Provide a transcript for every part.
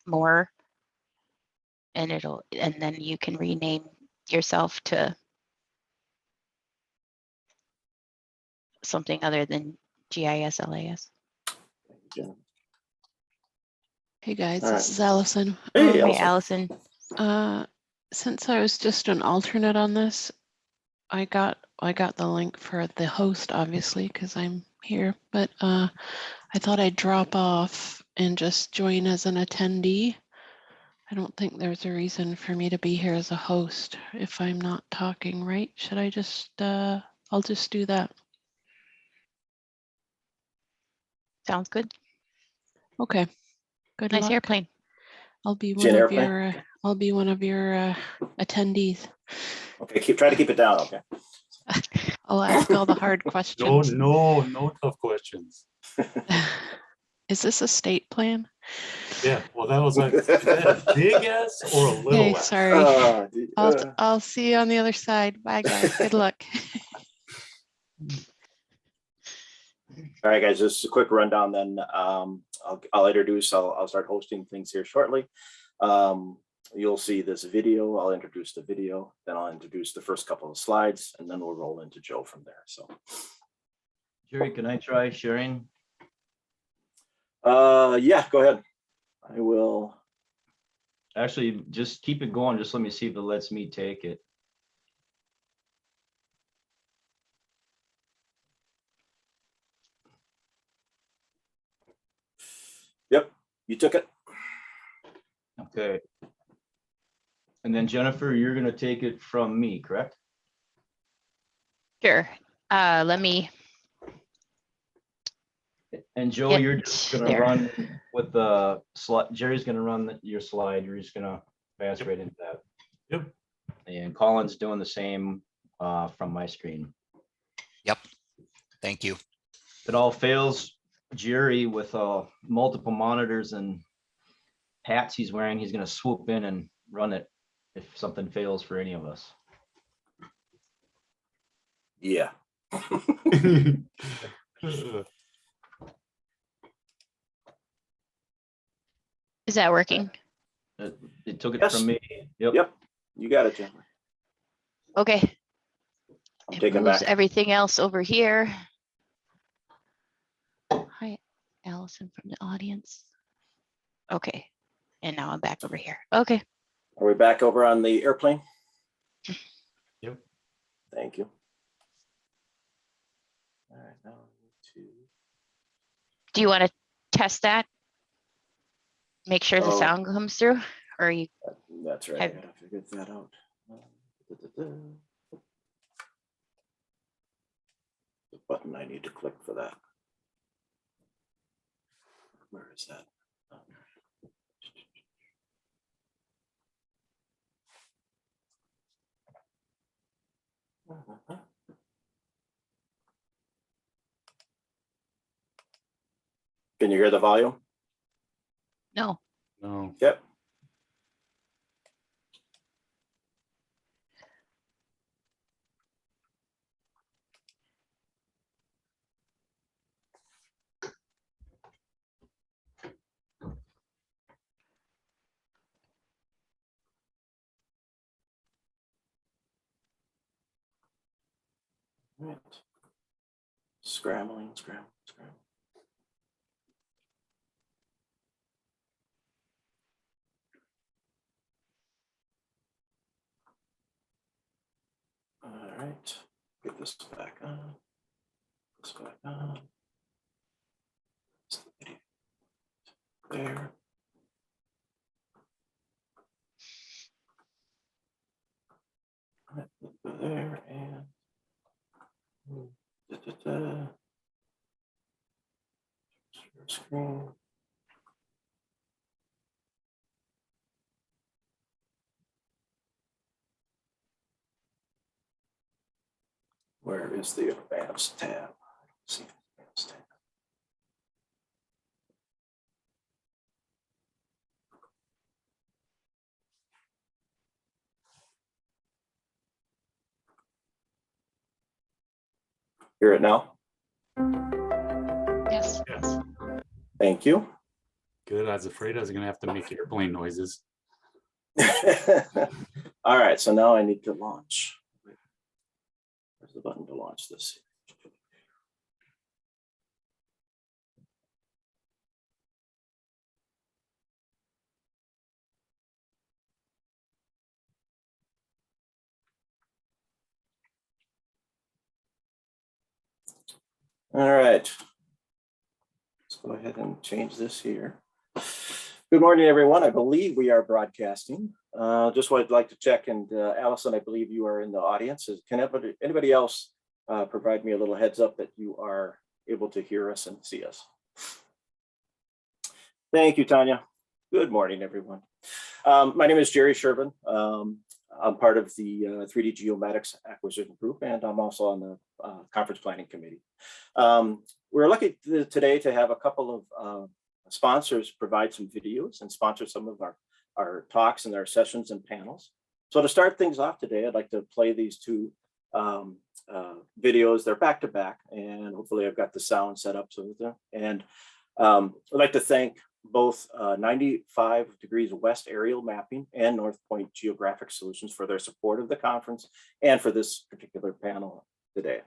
more, and then you can rename yourself to something other than GIS LAS. Hey guys, All right. this is Alison. Hey, Hey, Alison. Allison. Since I was just an alternate on this, I got the link for the host, obviously, because I'm here, but I thought I'd drop off and just join as an attendee. I don't think there's a reason for me to be here as a host if I'm not talking, right? Should I just, I'll just do that. Sounds good. Okay, good Nice luck. airplane. I'll be See an one of airplane? your, I'll be one of your attendees. Okay, try to keep it down. Okay. I'll ask all the hard questions. No tough questions. Is this a state plan? Yeah, well, that was like, is that a big S or a little Hey, S? sorry. I'll see you on the other side. Bye, guys. Good luck. All right, guys, just a quick rundown then. I'll introduce, I'll start hosting things here shortly. You'll see this video. I'll introduce the video, then I'll introduce the first couple of slides, and then we'll roll into Joe from there. So, Gerry, can I try sharing? yeah, go ahead. I will. Actually, just keep it going. Just let me see if it lets me take it. Yep, you took it. Okay. And then Jennifer, you're going to take it from me, correct? Sure. Let me And Joe, get you're just going to there. run with the slide. Jerry's going to run your slide. You're just going to pass right into that. Yep. And Colin's doing the same from my screen. Yep. Thank you. If it all fails, Gerry with multiple monitors and hats he's wearing, he's going to swoop in and run it if something fails for any of us. Yeah. Is that working? It took it Yes. from me. Yep. Yep, you got it, Jennifer. Okay. I'm It taking moves back. everything else over here. Hi, Allison from the audience. Okay. And now I'm back over here. Okay. Are we back over on the airplane? Yep. Thank you. All right, now to. Do you want to test that? Make sure the Oh. sound comes through, or you? That's right. I Have- gotta figure that out. The button I need to click for that. Where is that? Can you hear the volume? No. No. Yep. Right. Scrambling. All right, get this back on. This back on. There. All right, there and. Share screen. Where is the advanced tab? Let's see, advanced tab. Hear it now? Yes. Yes. Thank you. Good. I was afraid I was gonna have to make airplane noises. All right, so now I need to launch. Where's the button to launch this? All right. Let's go ahead and change this here. Good morning, everyone. I believe we are broadcasting. Just would like to check, and Alison, I believe you are in the audience. Can anybody else provide me a little heads up that you are able to hear us and see us? Thank you, Tanya. Good morning, everyone. My name is Gerry Sjerven. I'm part of the 3D Geomatics Acquisition Group, and I'm also on the Conference Planning Committee. We're lucky today to have a couple of sponsors provide some videos and sponsor some of our talks and our sessions and panels. So to start things off today, I'd like to play these two videos. They're back to back, and hopefully I've got the sound set up so that, and I'd like to thank both 95 Degrees West Aerial Mapping and North Point Geographic Solutions for their support of the conference and for this particular panel today.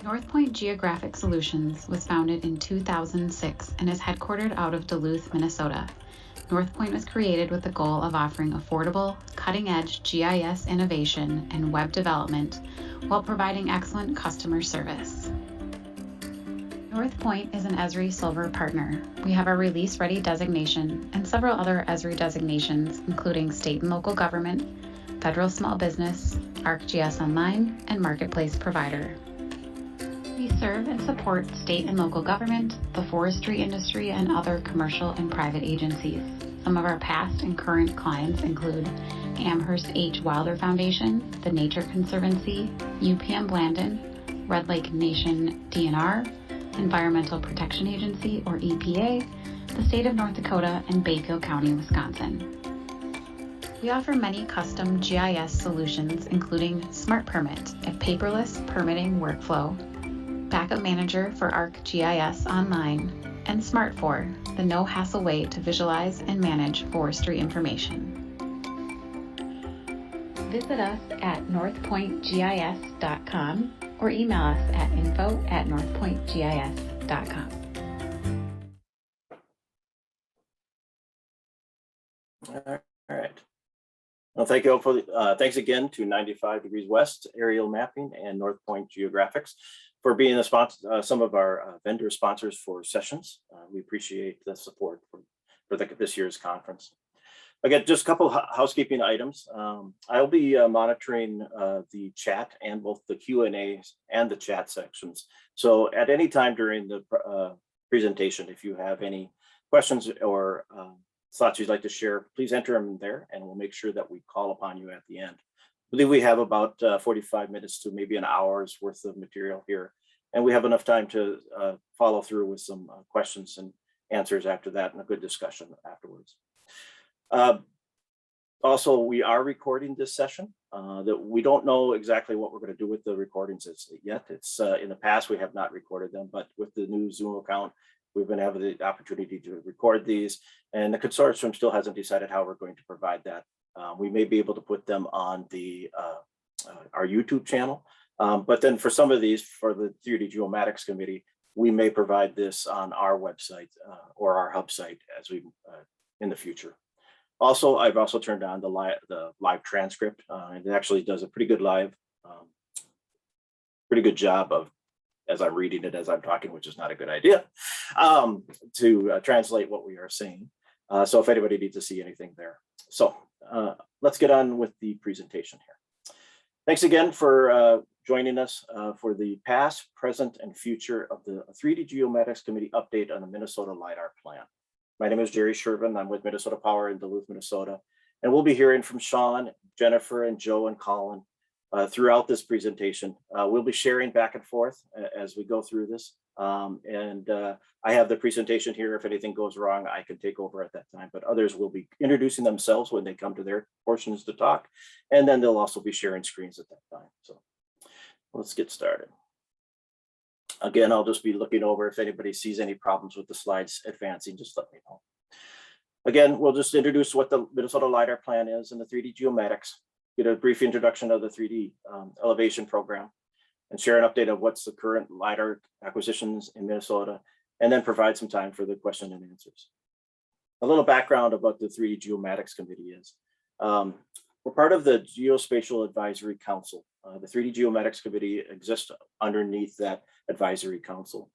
North Point Geographic Solutions was founded in 2006 and is headquartered out of Duluth, Minnesota. North Point was created with the goal of offering affordable, cutting-edge GIS innovation and web development while providing excellent customer service. North Point is an Esri Silver partner. We have a release-ready designation and several other Esri designations, including state and local government, federal small business, ArcGIS Online, and marketplace provider. We serve and support state and local government, the forestry industry, and other commercial and private agencies. Some of our past and current clients include Amherst H. Wilder Foundation, the Nature Conservancy, UPM Blandon, Red Lake Nation DNR, Environmental Protection Agency, or EPA, the state of North Dakota, and Bayfield County, Wisconsin. We offer many custom GIS solutions, including Smart Permit, a paperless permitting workflow, Backup Manager for ArcGIS Online, and Smart4, the no-hassle way to visualize and manage forestry information. Visit us at northpointgis.com or email us at info@northpointgis.com. All right. Well, thank you all for thanks again to 95 Degrees West Aerial Mapping and North Point Geographics for being the sponsor, some of our vendor sponsors for sessions. We appreciate the support for this year's conference. Again, just a couple housekeeping items. I'll be monitoring the chat and both the Q&A and the chat sections. So at any time during the presentation, if you have any questions or thoughts you'd like to share, please enter them there and we'll make sure that we call upon you at the end. I believe we have about 45 minutes to maybe an hour's worth of material here. And we have enough time to follow through with some questions and answers after that and a good discussion afterwards. Also, we are recording this session. That we don't know exactly what we're going to do with the recordings yet. It's in the past, we have not recorded them, but with the new Zoom account, We've been having the opportunity to record these, and the consortium still hasn't decided how we're going to provide that. We may be able to put them on the our YouTube channel, but then for some of these, for the 3D Geomatics Committee, we may provide this on our website or our hub site as we in the future. Also, I've also turned on the live transcript, and it actually does a pretty good job of, as I'm reading it as I'm talking, which is not a good idea, to translate what we are saying. So if anybody needs to see anything there. So let's get on with the presentation here. Thanks again for joining us for the past, present, and future of the 3D Geomatics Committee update on the Minnesota Lidar Plan. My name is Gerry Sjerven. I'm with Minnesota Power in Duluth, Minnesota. And we'll be hearing from Sean, Jennifer, and Joe and Colin throughout this presentation. We'll be sharing back and forth as we go through this. I have the presentation here. If anything goes wrong, I can take over at that time, but others will be introducing themselves when they come to their portions to talk. And then they'll also be sharing screens at that time. So let's get started. Again, I'll just be looking over. If anybody sees any problems with the slides advancing, just let me know. Again, we'll just introduce what the Minnesota Lidar Plan is and the 3D Geomatics, get a brief introduction of the 3D elevation program, and share an update of what's the current LiDAR acquisitions in Minnesota, and then provide some time for the question and answers. A little background about the 3D Geomatics Committee is, we're part of the Geospatial Advisory Council. The 3D Geomatics Committee exists underneath that advisory council.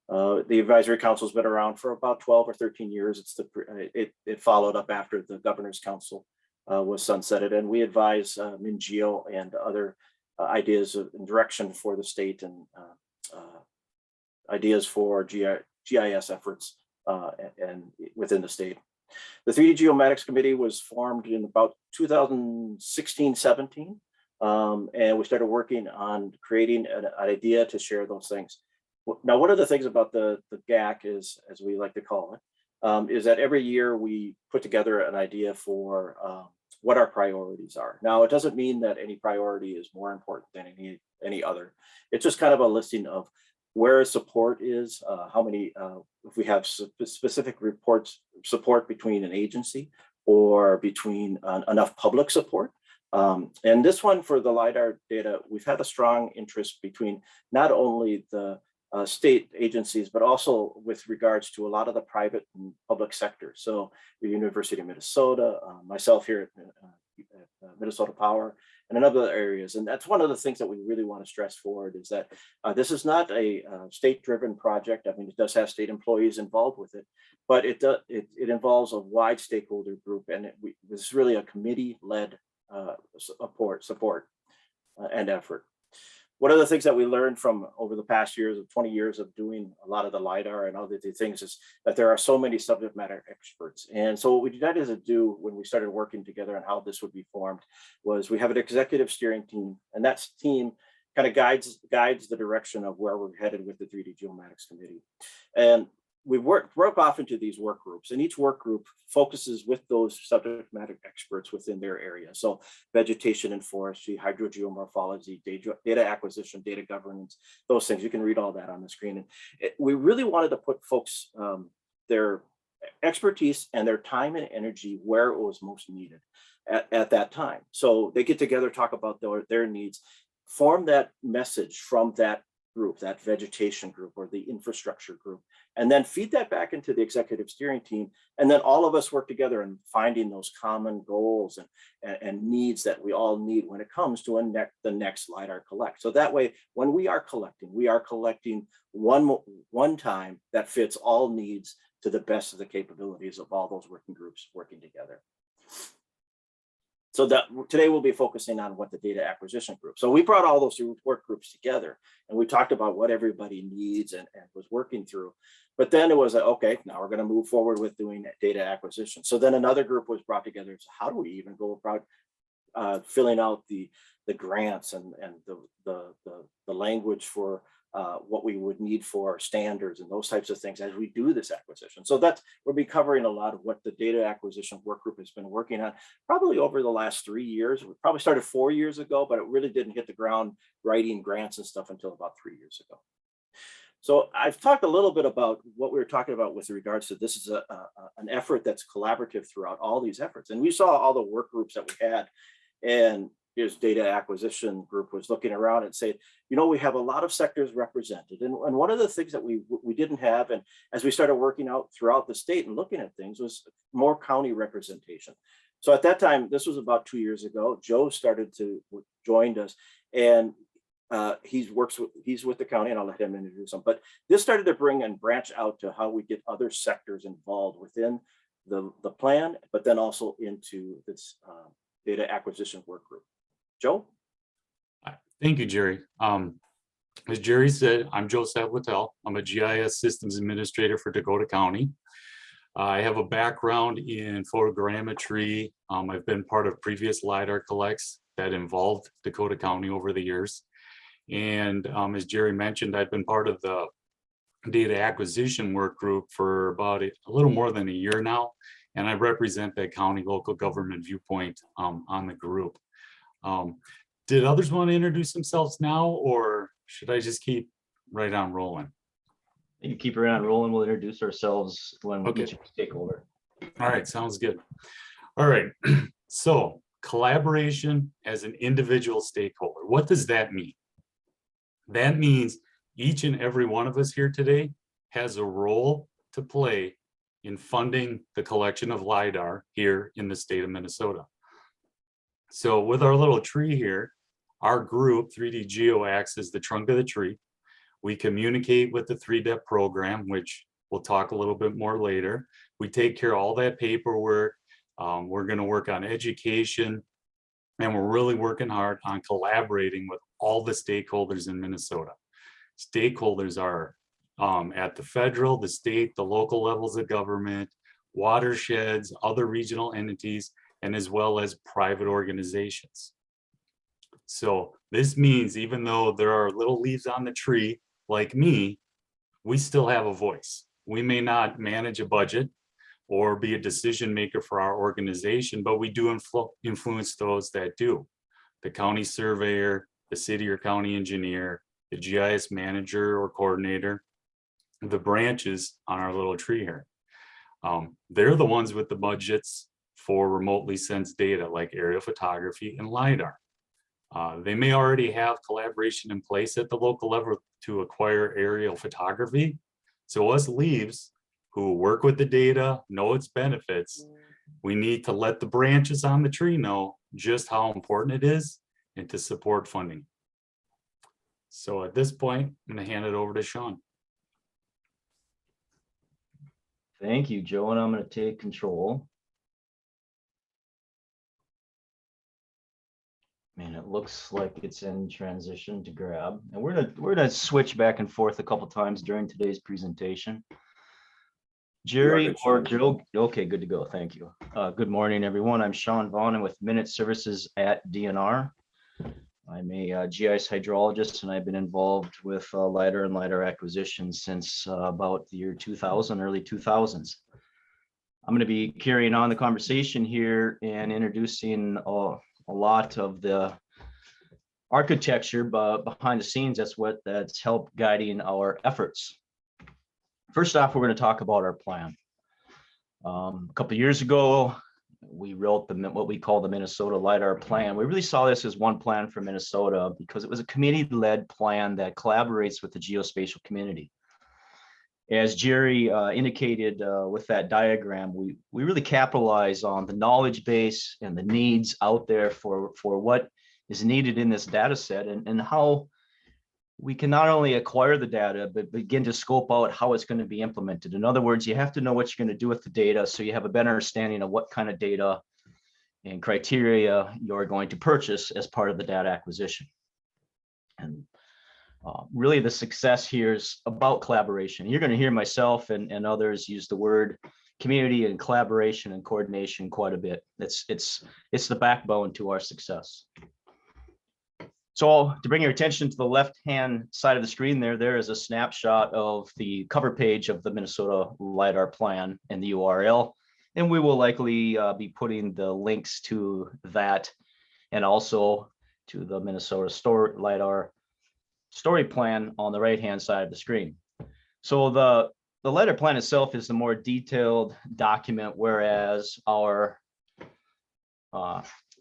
The advisory council has been around for about 12 or 13 years. It followed up after the Governor's Council was sunsetted, and we advise MinGeo and other ideas and direction for the state and ideas for GIS efforts and within the state. The 3D Geomatics Committee was formed in about 2016-17, and we started working on creating an idea to share those things. Now, one of the things about the GAC is, as we like to call it, is that every year we put together an idea for what our priorities are. Now, it doesn't mean that any priority is more important than any other. It's just kind of a listing of where support is, how many, if we have specific support between an agency or between enough public support. And this one for the LiDAR data, we've had a strong interest between not only the state agencies, but also with regards to a lot of the private and public sector. So the University of Minnesota, myself here at Minnesota Power, and in other areas. And that's one of the things that we really want to stress forward is that this is not a state-driven project. I mean, it does have state employees involved with it, but it involves a wide stakeholder group, and this is really a committee-led support and effort. One of the things that we learned from over the past 20 years of doing a lot of the LiDAR and other things is that there are so many subject matter experts. And so what we decided to do when we started working together on how this would be formed was we have an executive steering team, and that team kind of guides the direction of where we're headed with the 3D Geomatics Committee. And we broke off into these work groups, and each work group focuses with those subject matter experts within their area. So vegetation and forestry, hydrogeomorphology, data acquisition, data governance, those things. You can read all that on the screen. And we really wanted to put folks, their expertise and their time and energy where it was most needed at that time. So they get together, talk about their needs, form that message from that group, that vegetation group or the infrastructure group, and then feed that back into the executive steering team. And then all of us work together in finding those common goals and needs that we all need when it comes to the next LiDAR collect. So that way, when we are collecting one time that fits all needs to the best of the capabilities of all those working groups working together. So that today we'll be focusing on what the data acquisition group. So we brought all those work groups together, and we talked about what everybody needs and was working through. But then it was like, okay, now we're going to move forward with doing data acquisition. So then another group was brought together. So how do we even go about filling out the grants and the language for what we would need for standards and those types of things as we do this acquisition. So we'll be covering a lot of what the data acquisition work group has been working on probably over the last 3 years. We probably started 4 years ago, but it really didn't hit the ground writing grants and stuff until about 3 years ago. So I've talked a little bit about what we were talking about with regards to this is an effort that's collaborative throughout all these efforts. And we saw all the work groups that we had, and his data acquisition group was looking around and saying, you know, we have a lot of sectors represented. And one of the things that we didn't have, and as we started working out throughout the state and looking at things, was more county representation. So at that time, this was about 2 years ago, Joe joined us, and he's with the county, and I'll let him introduce him. But this started to bring and branch out to how we get other sectors involved within the plan, but then also into this data acquisition work group. Joe? Thank you, Gerry. As Gerry said, I'm Joe Sapletal. I'm a GIS systems administrator for Dakota County. I have a background in photogrammetry. I've been part of previous LiDAR collects that involved Dakota County over the years. And as Gerry mentioned, I've been part of the data acquisition work group for about a little more than a year now. And I represent that county local government viewpoint on the group. Did others want to introduce themselves now, or should I just keep right on rolling? You can keep around rolling. We'll introduce ourselves when we Okay. get you to take over. All right, sounds good. All right, so collaboration as an individual stakeholder. What does that mean? That means each and every one of us here today has a role to play in funding the collection of LiDAR here in the state of Minnesota. So with our little tree here, our group 3D Geo acts as the trunk of the tree. We communicate with the 3DEP program, which we'll talk a little bit more later. We take care of all that paperwork. We're going to work on education, and we're really working hard on collaborating with all the stakeholders in Minnesota. Stakeholders are at the federal, the state, the local levels of government, watersheds, other regional entities, and as well as private organizations. So this means even though there are little leaves on the tree like me, we still have a voice. We may not manage a budget or be a decision maker for our organization, but we do influence those that do. The county surveyor, the city or county engineer, the GIS manager or coordinator, the branches on our little tree here. They're the ones with the budgets for remotely sensed data like aerial photography and LiDAR. They may already have collaboration in place at the local level to acquire aerial photography. So us leaves who work with the data, know its benefits, we need to let the branches on the tree know just how important it is and to support funding. So at this point, I'm going to hand it over to Sean. Thank you, Joe, and I'm going to take control. Man, it looks like it's in transition to grab, and we're gonna switch back and forth a couple times during today's presentation. Gerry or Joe? Okay, good to go. Thank you. Good morning, everyone. I'm Sean Vaughn. I'm with Minute Services at DNR. I'm a GIS hydrologist, and I've been involved with LiDAR and LiDAR acquisition since about the year 2000, early 2000s. I'm going to be carrying on the conversation here and introducing a lot of the architecture behind the scenes. That's helped guiding our efforts. First off, we're going to talk about our plan. A couple of years ago, we wrote what we call the Minnesota Lidar Plan. We really saw this as one plan for Minnesota because it was a community-led plan that collaborates with the geospatial community. As Gerry indicated with that diagram, we really capitalize on the knowledge base and the needs out there for what is needed in this data set and how we can not only acquire the data, but begin to scope out how it's going to be implemented. In other words, you have to know what you're going to do with the data so you have a better understanding of what kind of data and criteria you're going to purchase as part of the data acquisition. And really the success here is about collaboration. You're going to hear myself and others use the word community and collaboration and coordination quite a bit. It's the backbone to our success. So to bring your attention to the left-hand side of the screen there is a snapshot of the cover page of the Minnesota Lidar Plan and the URL. And we will likely be putting the links to that and also to the Minnesota Lidar Story Plan on the right-hand side of the screen. So the LiDAR plan itself is the more detailed document, whereas our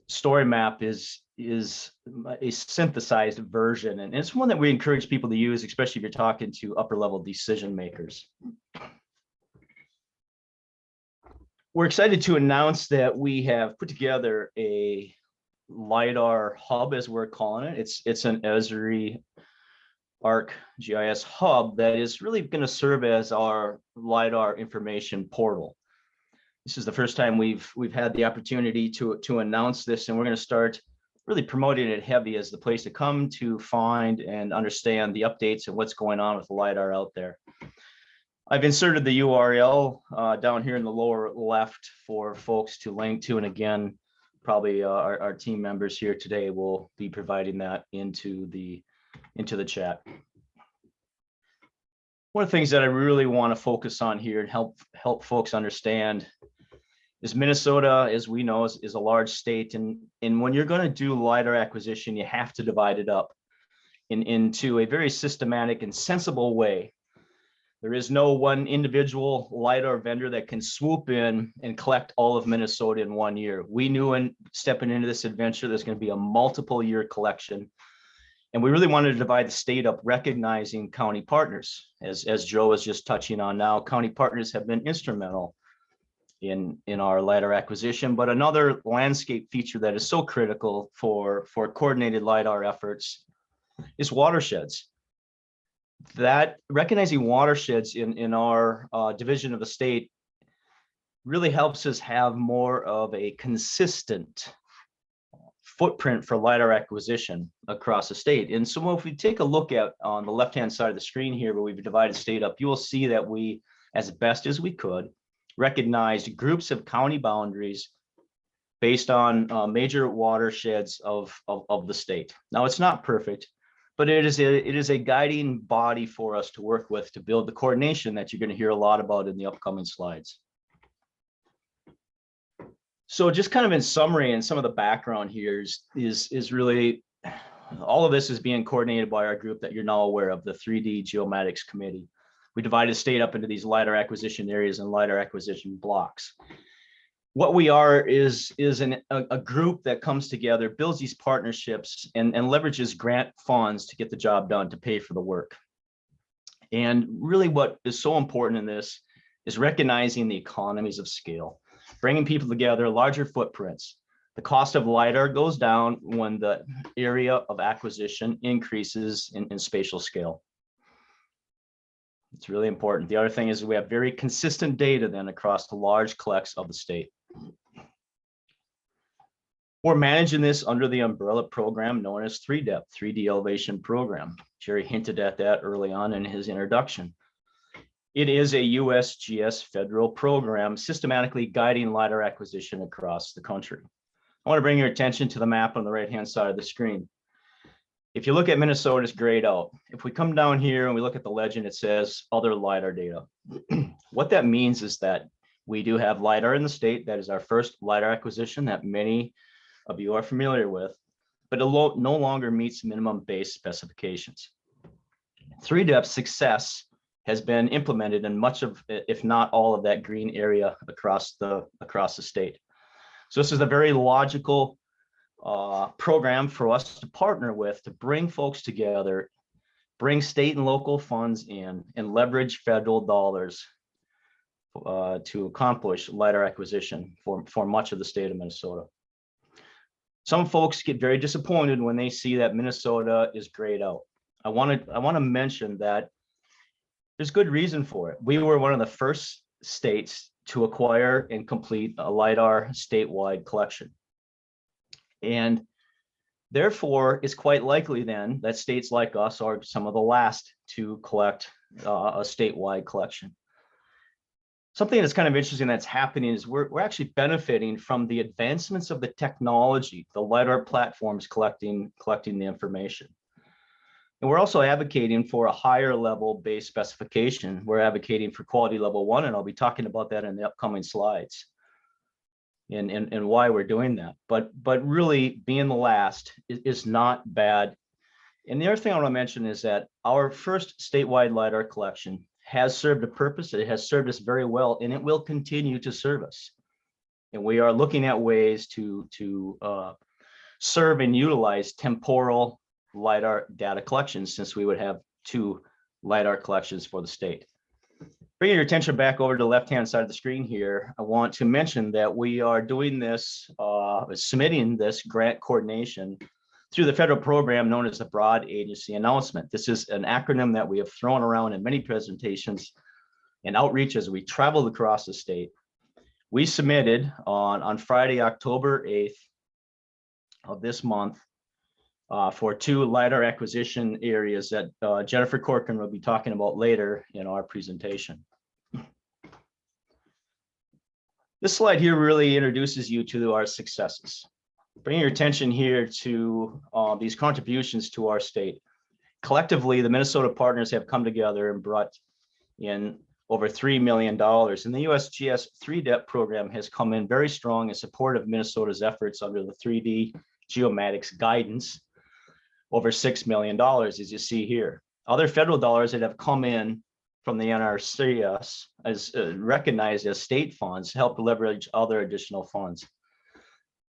story map is a synthesized version, and it's one that we encourage people to use, especially if you're talking to upper level decision makers. We're excited to announce that we have put together a LiDAR hub, as we're calling it. It's an Esri ArcGIS hub that is really going to serve as our LiDAR information portal. This is the first time we've had the opportunity to announce this, and we're going to start really promoting it heavy as the place to come to find and understand the updates and what's going on with the LiDAR out there. I've inserted the URL down here in the lower left for folks to link to, and again, probably our team members here today will be providing that into the chat. One of the things that I really want to focus on here and help folks understand is Minnesota, as we know, is a large state, and when you're going to do LiDAR acquisition, you have to divide it up into a very systematic and sensible way. There is no one individual LiDAR vendor that can swoop in and collect all of Minnesota in 1 year. We knew in stepping into this adventure, there's going to be a multiple year collection. And we really wanted to divide the state up, recognizing county partners. As Joe was just touching on now, county partners have been instrumental in our LiDAR acquisition. But another landscape feature that is so critical for coordinated LiDAR efforts is watersheds. That recognizing watersheds in our division of the state really helps us have more of a consistent footprint for LiDAR acquisition across the state. And so if we take a look at on the left-hand side of the screen here, where we've divided state up, you will see that we, as best as we could, recognized groups of county boundaries based on major watersheds of the state. Now, it's not perfect, but it is a guiding body for us to work with to build the coordination that you're going to hear a lot about in the upcoming slides. So just kind of in summary, and some of the background here is really, all of this is being coordinated by our group that you're now aware of, the 3D Geomatics Committee. We divided the state up into these LiDAR acquisition areas and LiDAR acquisition blocks. What we are is a group that comes together, builds these partnerships, and leverages grant funds to get the job done, to pay for the work. And really what is so important in this is recognizing the economies of scale. Bringing people together, larger footprints. The cost of LiDAR goes down when the area of acquisition increases in spatial scale. It's really important. The other thing is we have very consistent data then across the large collects of the state. We're managing this under the umbrella program known as 3DEP, 3D Elevation Program. Gerry hinted at that early on in his introduction. It is a USGS federal program systematically guiding LiDAR acquisition across the country. I want to bring your attention to the map on the right-hand side of the screen. If you look at Minnesota's grayed out, if we come down here and we look at the legend, it says other LiDAR data. What that means is that we do have LiDAR in the state. That is our first LiDAR acquisition that many of you are familiar with, but it no longer meets minimum base specifications. 3DEP success has been implemented in much of, if not all of that green area across the state. So this is a very logical program for us to partner with, to bring folks together, bring state and local funds in, and leverage federal dollars to accomplish LiDAR acquisition for much of the state of Minnesota. Some folks get very disappointed when they see that Minnesota is grayed out. I want to mention that there's good reason for it. We were one of the first states to acquire and complete a LiDAR statewide collection. And therefore, it's quite likely then that states like us are some of the last to collect a statewide collection. Something that's kind of interesting that's happening is we're actually benefiting from the advancements of the technology, the LiDAR platforms collecting the information. And we're also advocating for a higher level base specification. We're advocating for quality level 1, and I'll be talking about that in the upcoming slides and why we're doing that. But really being the last is not bad. And the other thing I want to mention is that our first statewide LiDAR collection has served a purpose. It has served us very well, and it will continue to serve us. And we are looking at ways to serve and utilize temporal LiDAR data collections, since we would have 2 LiDAR collections for the state. Bringing your attention back over to the left-hand side of the screen here, I want to mention that we are doing this, submitting this grant coordination through the federal program known as the Broad Agency Announcement. This is an acronym that we have thrown around in many presentations and outreach as we traveled across the state. We submitted on Friday, October 8th of this month for 2 LiDAR acquisition areas that Jennifer Corcoran will be talking about later in our presentation. This slide here really introduces you to our successes. Bringing your attention here to these contributions to our state. Collectively, the Minnesota partners have come together and brought in over $3 million. And the USGS 3DEP program has come in very strong in support of Minnesota's efforts under the 3D Geomatics guidance, over $6 million, as you see here. Other federal dollars that have come in from the NRCS as recognized as state funds help leverage other additional funds.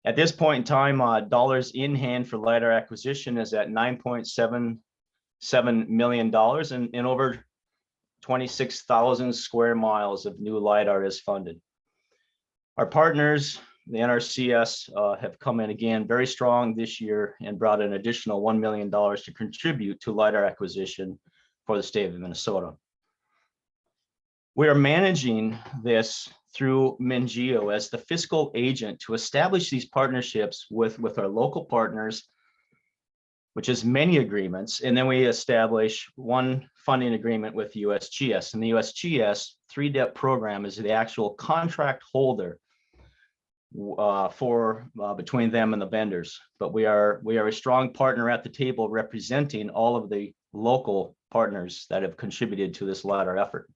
At this point in time, dollars in hand for LiDAR acquisition is at $9.77 million, and over 26,000 square miles of new LiDAR is funded. Our partners, the NRCS, have come in again very strong this year and brought an additional $1 million to contribute to LiDAR acquisition for the state of Minnesota. We are managing this through MinGeo as the fiscal agent to establish these partnerships with our local partners, which is many agreements. And then we establish one funding agreement with USGS. And the USGS 3DEP program is the actual contract holder between them and the vendors. But we are a strong partner at the table representing all of the local partners that have contributed to this LiDAR effort.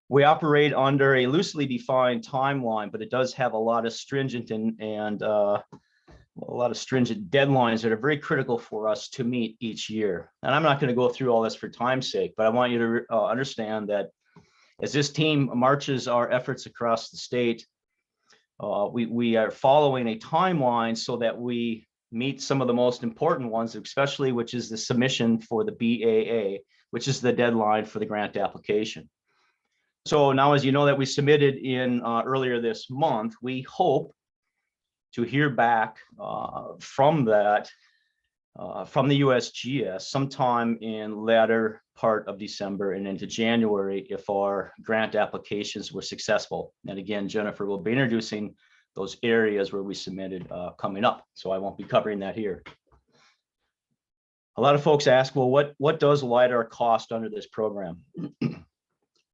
We operate under a loosely defined timeline, but it does have a lot of stringent and a lot of stringent deadlines that are very critical for us to meet each year. And I'm not going to go through all this for time's sake, but I want you to understand that as this team marches our efforts across the state, we are following a timeline so that we meet some of the most important ones, especially which is the submission for the BAA, which is the deadline for the grant application. So now, as you know, that we submitted in earlier this month, we hope to hear back from that, from the USGS sometime in latter part of December and into January if our grant applications were successful. And again, Jennifer will be introducing those areas where we submitted coming up, so I won't be covering that here. A lot of folks ask, well, what does LiDAR cost under this program?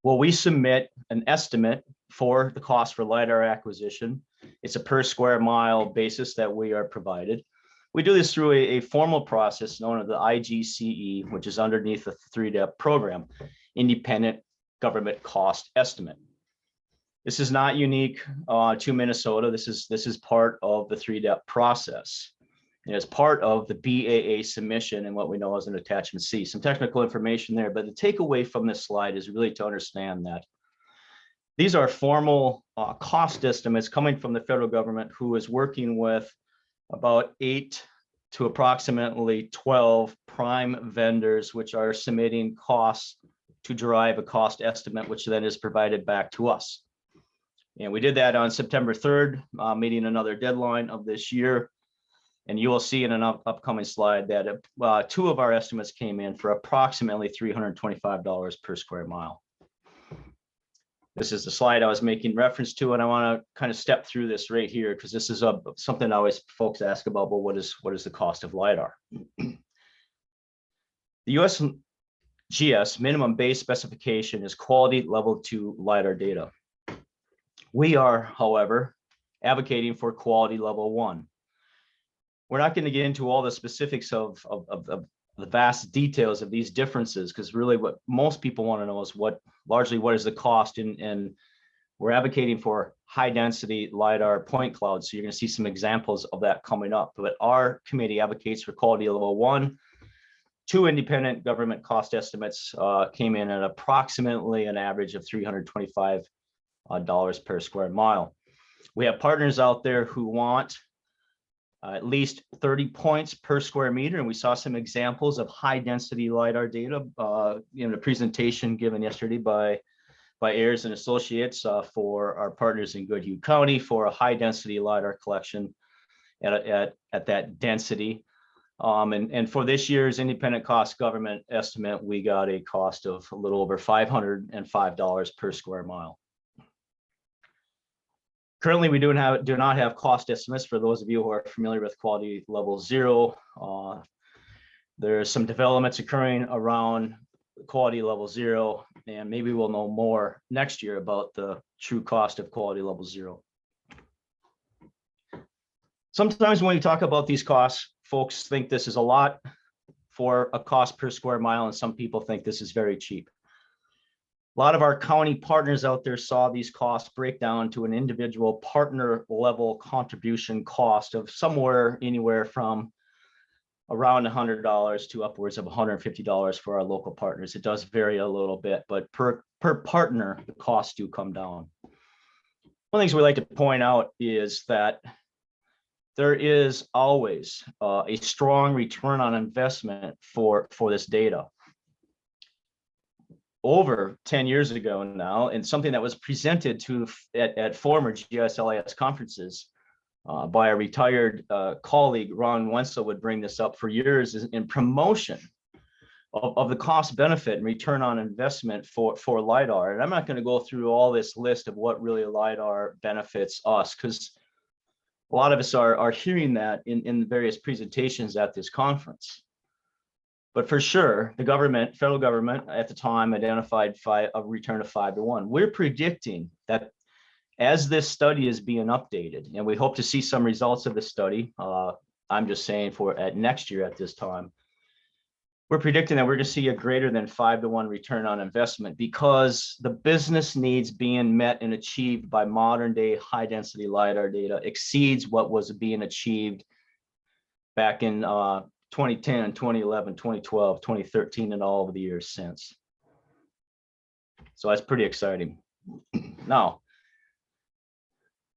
Well, we submit an estimate for the cost for LiDAR acquisition. It's a per square mile basis that we are provided. We do this through a formal process known as the IGCE, which is underneath the 3DEP program, Independent Government Cost Estimate. This is not unique to Minnesota. This is part of the 3DEP process. And as part of the BAA submission and what we know as an attachment C. Some technical information there, but the takeaway from this slide is really to understand that these are formal cost estimates coming from the federal government, who is working with about 8 to approximately 12 prime vendors, which are submitting costs to derive a cost estimate, which then is provided back to us. And we did that on September 3rd, meeting another deadline of this year. And you will see in an upcoming slide that 2 of our estimates came in for approximately $325 per square mile. This is the slide I was making reference to, and I want to kind of step through this right here because this is something always folks ask about. But what is the cost of LiDAR? The USGS minimum base specification is quality level 2 LiDAR data. We are, however, advocating for quality level 1. We're not going to get into all the specifics of the vast details of these differences, because really what most people want to know is largely what is the cost, and we're advocating for high density LiDAR point clouds. So you're going to see some examples of that coming up. But our committee advocates for quality level 1. two independent government cost estimates came in at approximately an average of $325 per square mile. We have partners out there who want at least 30 points per square meter, and we saw some examples of high density LiDAR data in a presentation given yesterday by Ayers and Associates for our partners in Goodhue County for a high density LiDAR collection at that density. And for this year's independent cost government estimate, we got a cost of a little over $505 per square mile. Currently, we do not have cost estimates for those of you who are familiar with quality level 0. There's some developments occurring around quality level 0, and maybe we'll know more next year about the true cost of quality level 0. Sometimes when we talk about these costs, folks think this is a lot for a cost per square mile, and some people think this is very cheap. A lot of our county partners out there saw these costs break down to an individual partner level contribution cost of anywhere from around $100 to upwards of $150 for our local partners. It does vary a little bit, but per partner, the costs do come down. One of the things we like to point out is that there is always a strong return on investment for this data. Over 10 years ago now, and something that was presented at former GSLIS conferences by a retired colleague, Ron Wenzel, would bring this up for years in promotion of the cost benefit and return on investment for LiDAR. And I'm not going to go through all this list of what really LiDAR benefits us, because a lot of us are hearing that in various presentations at this conference. But for sure, the government, federal government at the time identified a return of 5 to 1. We're predicting that as this study is being updated, and we hope to see some results of the study, I'm just saying at next year at this time, we're predicting that we're going to see a greater than 5 to 1 return on investment, because the business needs being met and achieved by modern day high density LiDAR data exceeds what was being achieved back in 2010, 2011, 2012, 2013, and all of the years since. So that's pretty exciting. Now,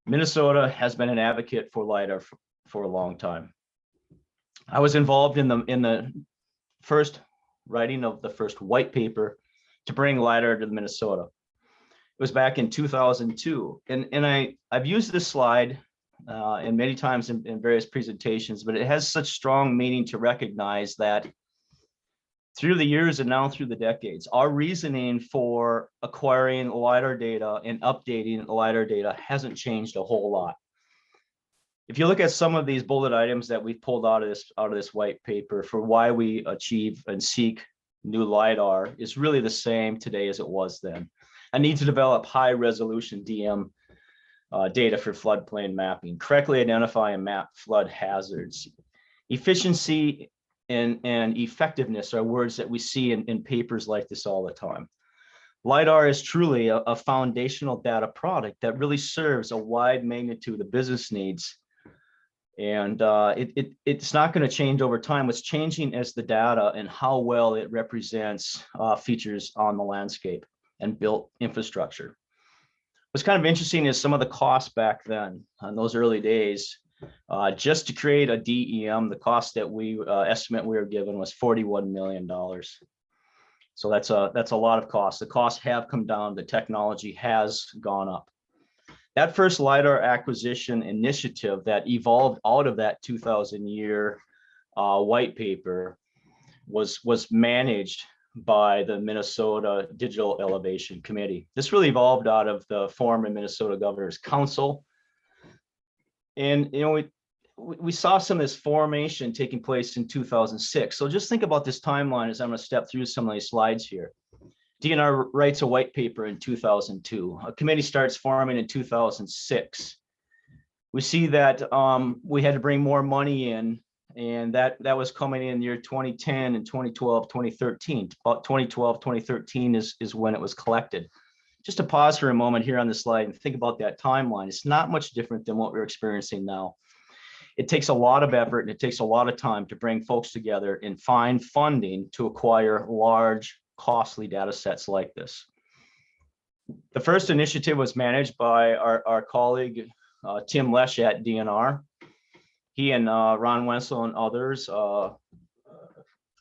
Minnesota has been an advocate for LiDAR for a long time. I was involved in the first writing of the first white paper to bring LiDAR to Minnesota. It was back in 2002. And I've used this slide and many times in various presentations, but it has such strong meaning to recognize that through the years and now through the decades, our reasoning for acquiring LiDAR data and updating LiDAR data hasn't changed a whole lot. If you look at some of these bullet items that we've pulled out of this white paper for why we achieve and seek new LiDAR is really the same today as it was then. A need to develop high resolution DM data for floodplain mapping, correctly identify and map flood hazards. Efficiency and effectiveness are words that we see in papers like this all the time. LiDAR is truly a foundational data product that really serves a wide magnitude of business needs. And it's not going to change over time. What's changing is the data and how well it represents features on the landscape and built infrastructure. What's kind of interesting is some of the costs back then in those early days. Just to create a DEM, the cost that we estimate we were given was $41 million. So that's a lot of costs. The costs have come down. The technology has gone up. That first LiDAR acquisition initiative that evolved out of that 2000-year white paper was managed by the Minnesota Digital Elevation Committee. This really evolved out of the former Minnesota Governor's Council. And we saw some of this formation taking place in 2006. So just think about this timeline as I'm going to step through some of these slides here. DNR writes a white paper in 2002. A committee starts forming in 2006. We see that we had to bring more money in, and that was coming in year 2010 and 2012, 2013. About 2012, 2013 is when it was collected. Just to pause for a moment here on the slide and think about that timeline. It's not much different than what we're experiencing now. it takes a lot of effort and it takes a lot of time to bring folks together and find funding to acquire large, costly data sets like this. The first initiative was managed by our colleague, Tim Lesh at DNR. He and Ron Wenzel and others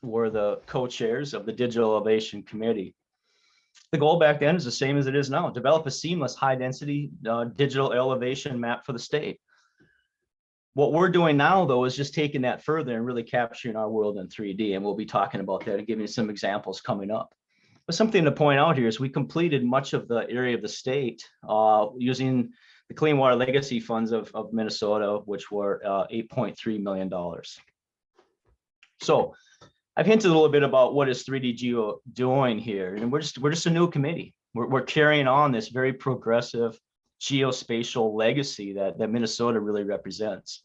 were the co-chairs of the Digital Elevation Committee. The goal back then is the same as it is now: develop a seamless high-density digital elevation map for the state. What we're doing now, though, is just taking that further and really capturing our world in 3D, and we'll be talking about that and giving you some examples coming up. But something to point out here is we completed much of the area of the state using the Clean Water Legacy Funds of Minnesota, which were $8.3 million. So I've hinted a little bit about what is 3D Geo doing here, and we're just a new committee. We're carrying on this very progressive geospatial legacy that Minnesota really represents.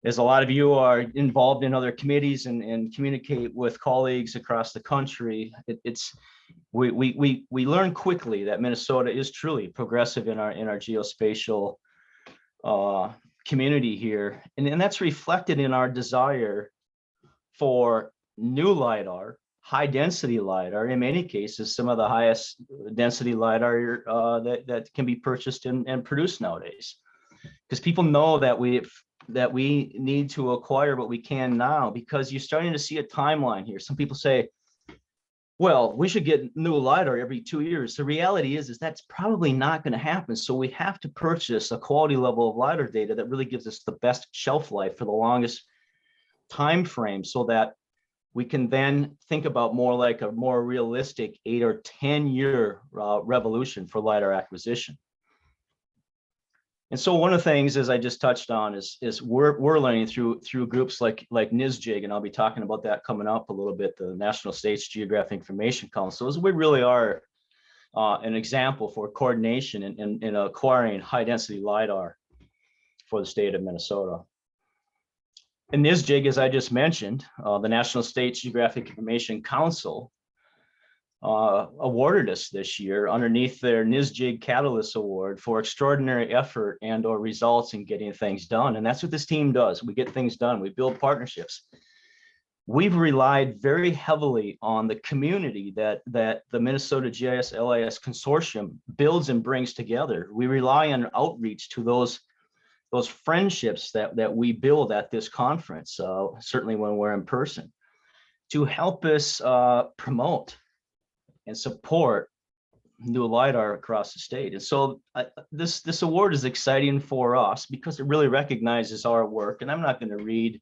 As a lot of you are involved in other committees and communicate with colleagues across the country, we learn quickly that Minnesota is truly progressive in our geospatial community here, and that's reflected in our desire for new LiDAR, high density LiDAR, in many cases, some of the highest density LiDAR that can be purchased and produced nowadays. Because people know that we need to acquire what we can now, because you're starting to see a timeline here. Some people say, well, we should get new LiDAR every 2 years. The reality is that's probably not going to happen. So we have to purchase a quality level of LiDAR data that really gives us the best shelf life for the longest time frame, so that we can then think about more like a more realistic 8 or 10 year revolution for LiDAR acquisition. And so one of the things, as I just touched on, is we're learning through groups like NISJIG, and I'll be talking about that coming up a little bit, the National States Geographic Information Council, is we really are an example for coordination in acquiring high density LiDAR for the state of Minnesota. And NISJIG, as I just mentioned, the National States Geographic Information Council awarded us this year underneath their NISJIG Catalyst Award for extraordinary effort and/or results in getting things done. And that's what this team does. We get things done. We build partnerships. We've relied very heavily on the community that the Minnesota GIS LIS Consortium builds and brings together. We rely on outreach to those friendships that we build at this conference, certainly when we're in person, to help us promote and support new LiDAR across the state. And so this award is exciting for us because it really recognizes our work. And I'm not going to read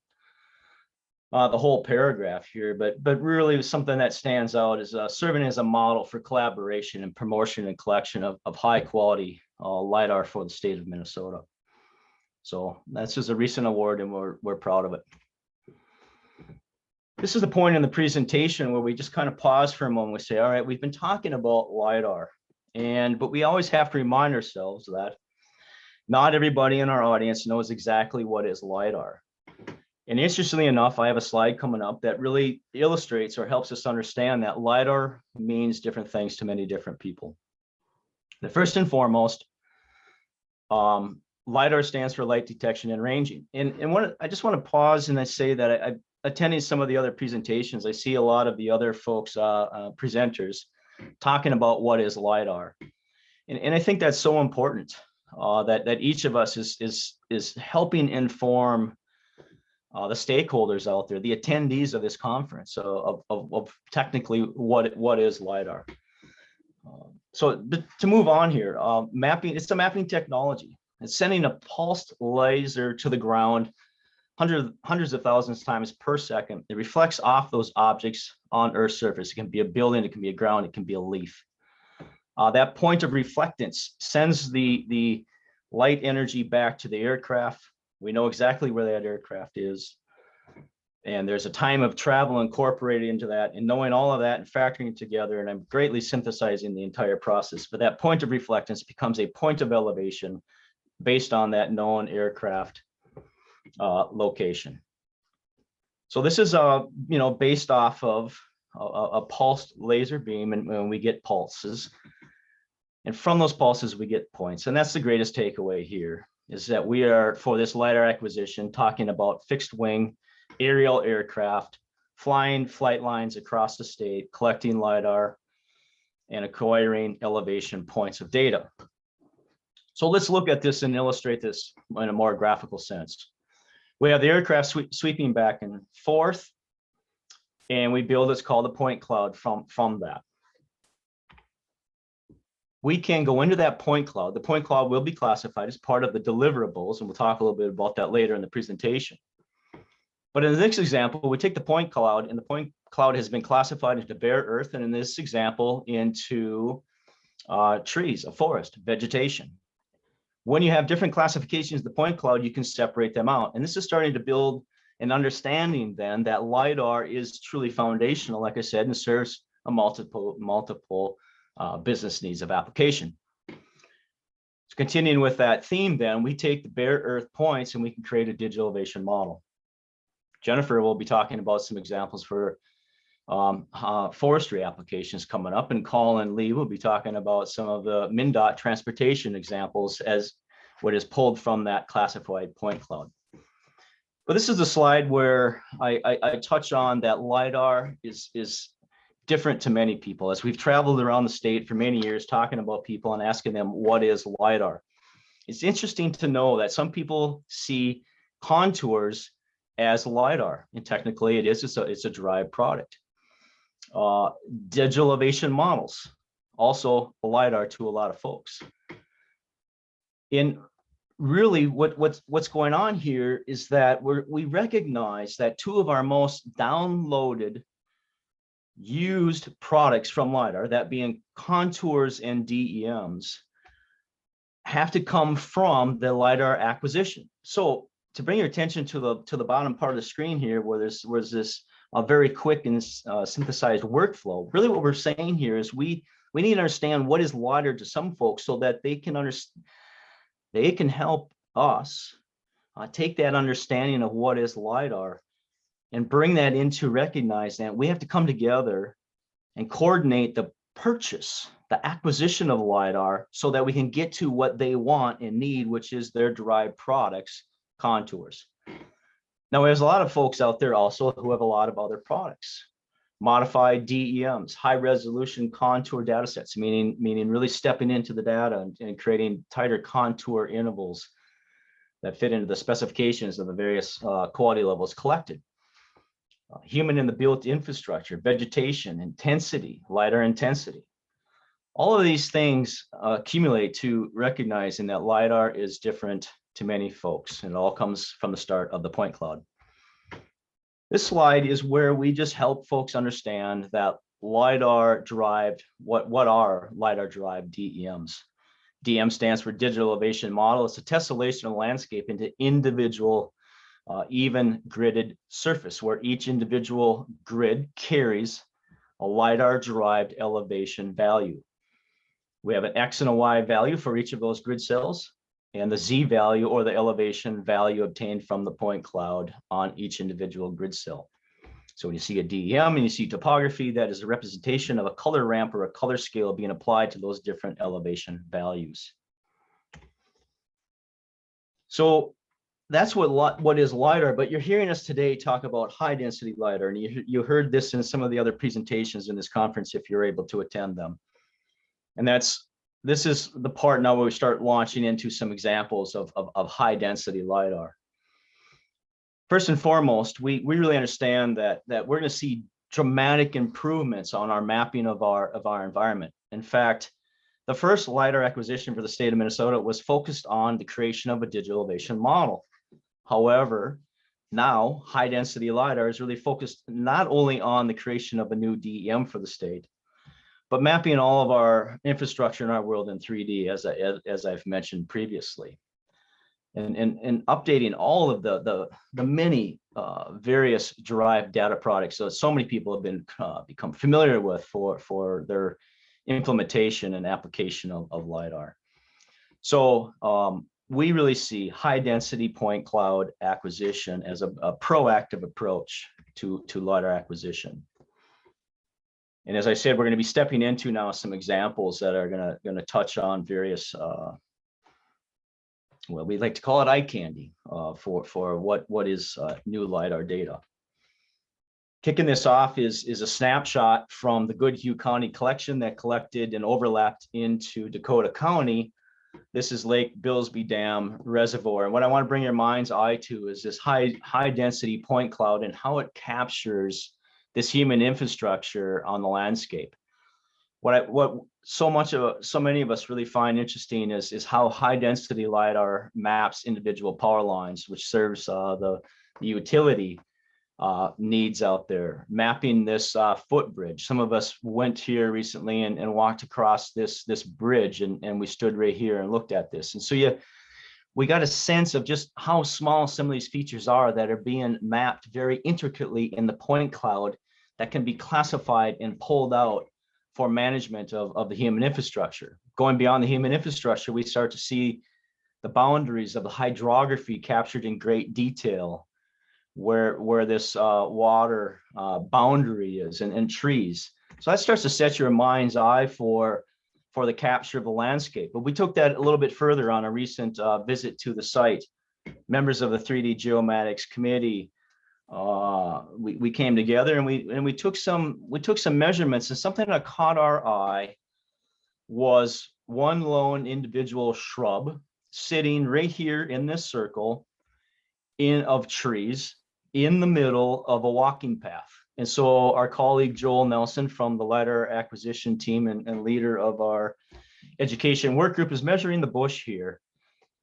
the whole paragraph here, but really something that stands out is serving as a model for collaboration and promotion and collection of high quality LiDAR for the state of Minnesota. So that's just a recent award, and we're proud of it. This is the point in the presentation where we just kind of pause for a moment. We say, all right, we've been talking about LiDAR, but we always have to remind ourselves that not everybody in our audience knows exactly what is LiDAR. And interestingly enough, I have a slide coming up that really illustrates or helps us understand that LiDAR means different things to many different people. The first and foremost, LiDAR stands for light detection and ranging. And I just want to pause and I say that I attending some of the other presentations, I see a lot of the other folks, presenters, talking about what is LiDAR. And I think that's so important, that each of us is helping inform the stakeholders out there, the attendees of this conference, of technically what is LiDAR. So to move on here, mapping, it's a mapping technology. It's sending a pulsed laser to the ground hundreds of thousands of times per second. It reflects off those objects on Earth's surface. It can be a building, it can be a ground, it can be a leaf. That point of reflectance sends the light energy back to the aircraft. We know exactly where that aircraft is. And there's a time of travel incorporated into that, and knowing all of that and factoring it together, and I'm greatly synthesizing the entire process. But that point of reflectance becomes a point of elevation based on that known aircraft location. So this is based off of a pulsed laser beam, and when we get pulses, and from those pulses we get points, and that's the greatest takeaway here. is that we are, for this LiDAR acquisition, talking about fixed wing aerial aircraft flying flight lines across the state, collecting LiDAR and acquiring elevation points of data. So let's look at this and illustrate this in a more graphical sense. We have the aircraft sweeping back and forth, and we build what's called a point cloud from that. We can go into that point cloud. The point cloud will be classified as part of the deliverables, and we'll talk a little bit about that later in the presentation. But in the next example, we take the point cloud, and the point cloud has been classified into bare earth, and in this example, into trees, a forest, vegetation. When you have different classifications of the point cloud, you can separate them out. And this is starting to build an understanding then that LiDAR is truly foundational, like I said, and serves a multiple business needs of application. So continuing with that theme, then we take the bare earth points and we can create a digital elevation model. Jennifer will be talking about some examples for forestry applications coming up, and Colin Lee will be talking about some of the MnDOT transportation examples as what is pulled from that classified point cloud. But this is a slide where I touch on that LiDAR is different to many people. As we've traveled around the state for many years talking about people and asking them, what is LiDAR? It's interesting to know that some people see contours as LiDAR, and technically it is, it's a derived product. Digital elevation models, also a LiDAR to a lot of folks. In really what's going on here is that we recognize that two of our most downloaded used products from LiDAR, that being contours and DEMs, have to come from the LiDAR acquisition. So to bring your attention to the bottom part of the screen here, where there's this a very quick and synthesized workflow. Really what we're saying here is we need to understand what is LiDAR to some folks so that they can understand, they can help us take that understanding of what is LiDAR and bring that into recognizing that we have to come together and coordinate the purchase, the acquisition of LiDAR so that we can get to what they want and need, which is their derived products, contours. Now, there's a lot of folks out there also who have a lot of other products, modified DEMs, high resolution contour data sets, meaning really stepping into the data and creating tighter contour intervals that fit into the specifications of the various quality levels collected. Human in the built infrastructure, vegetation, intensity, LiDAR intensity. All of these things accumulate to recognizing that LiDAR is different to many folks, and it all comes from the start of the point cloud. This slide is where we just help folks understand that LiDAR derived, what are LiDAR derived DEMs? DM stands for digital elevation model. It's a tessellation of landscape into individual even gridded surface, where each individual grid carries a LiDAR derived elevation value. We have an X and a Y value for each of those grid cells, and the Z value, or the elevation value, obtained from the point cloud on each individual grid cell. So when you see a DEM and you see topography, that is a representation of a color ramp or a color scale being applied to those different elevation values. So that's what is LiDAR, but you're hearing us today talk about high density LiDAR, and you heard this in some of the other presentations in this conference if you're able to attend them. And this is the part now where we start launching into some examples of high density LiDAR. First and foremost, we really understand that we're going to see dramatic improvements on our mapping of our environment. In fact, the first LiDAR acquisition for the state of Minnesota was focused on the creation of a digital elevation model. However, now high density LiDAR is really focused not only on the creation of a new DEM for the state, but mapping all of our infrastructure in our world in 3D, as I've mentioned previously, and updating all of the many various derived data products. So many people have become familiar with for their implementation and application of LiDAR. So we really see high density point cloud acquisition as a proactive approach to LiDAR acquisition. And as I said, we're going to be stepping into now some examples that are going to touch on various well, we like to call it eye candy for what is new LiDAR data. Kicking this off is a snapshot from the Goodhue County collection that collected and overlapped into Dakota County. This is Lake Billsby Dam Reservoir. And what I want to bring your mind's eye to is this high density point cloud and how it captures this human infrastructure on the landscape. What so many of us really find interesting is how high density LiDAR maps individual power lines, which serves the utility needs out there, mapping this footbridge. Some of us went here recently and walked across this bridge, and we stood right here and looked at this. And so we got a sense of just how small some of these features are that are being mapped very intricately in the point cloud that can be classified and pulled out for management of the human infrastructure. Going beyond the human infrastructure, we start to see the boundaries of the hydrography captured in great detail, where this water boundary is and trees. So that starts to set your mind's eye for the capture of the landscape. But we took that a little bit further on a recent visit to the site. Members of the 3D Geomatics Committee, we came together and we took some measurements, and something that caught our eye was one lone individual shrub sitting right here in this circle of trees in the middle of a walking path. And so our colleague Joel Nelson from the LiDAR acquisition team and leader of our education work group is measuring the bush here.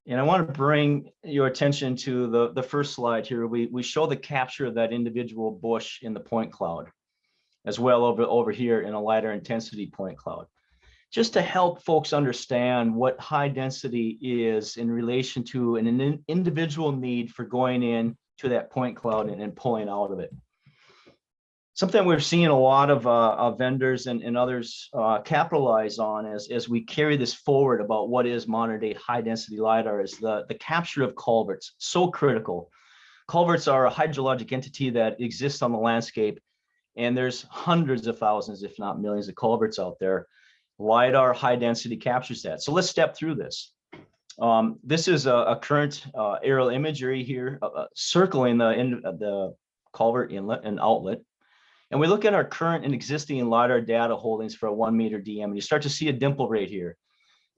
And I want to bring your attention to the first slide here. We show the capture of that individual bush in the point cloud, as well over here in a LiDAR intensity point cloud, just to help folks understand what high density is in relation to an individual need for going in to that point cloud and pulling out of it. Something we're seeing a lot of vendors and others capitalize on as we carry this forward about what is modern day high density LiDAR is the capture of culverts. So critical. Culverts are a hydrologic entity that exists on the landscape, and there's hundreds of thousands, if not millions, of culverts out there. LiDAR high density captures that. So let's step through this. This is a current aerial imagery here circling the culvert inlet and outlet. And we look at our current and existing LiDAR data holdings for a 1 meter DM, and you start to see a dimple right here.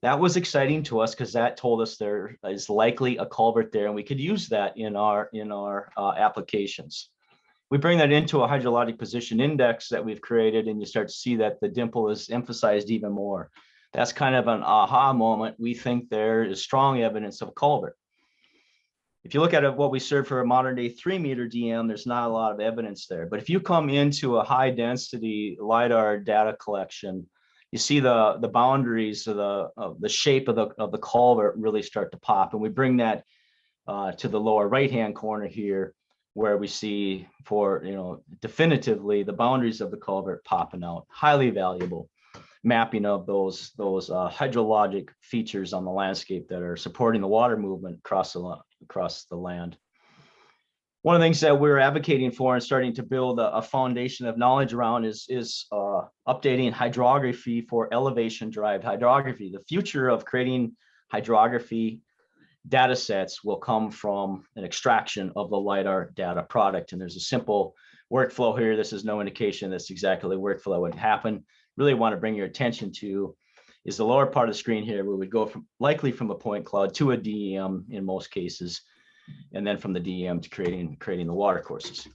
That was exciting to us because that told us there is likely a culvert there, and we could use that in our applications. We bring that into a hydrologic position index that we've created, and you start to see that the dimple is emphasized even more. That's kind of an aha moment. We think there is strong evidence of a culvert. If you look at what we serve for a modern day 3 meter DM, there's not a lot of evidence there. But if you come into a high density LiDAR data collection, you see the boundaries of the shape of the culvert really start to pop. And we bring that to the lower right-hand corner here, where we see definitively the boundaries of the culvert popping out. Highly valuable mapping of those hydrologic features on the landscape that are supporting the water movement across the land. One of the things that we're advocating for and starting to build a foundation of knowledge around is updating hydrography for elevation-derived hydrography. The future of creating hydrography data sets will come from an extraction of the LiDAR data product. And there's a simple workflow here. This is no indication that's exactly the workflow that would happen. Really want to bring your attention to is the lower part of the screen here, where we go likely from a point cloud to a DEM in most cases, and then from the DEM to creating the water courses.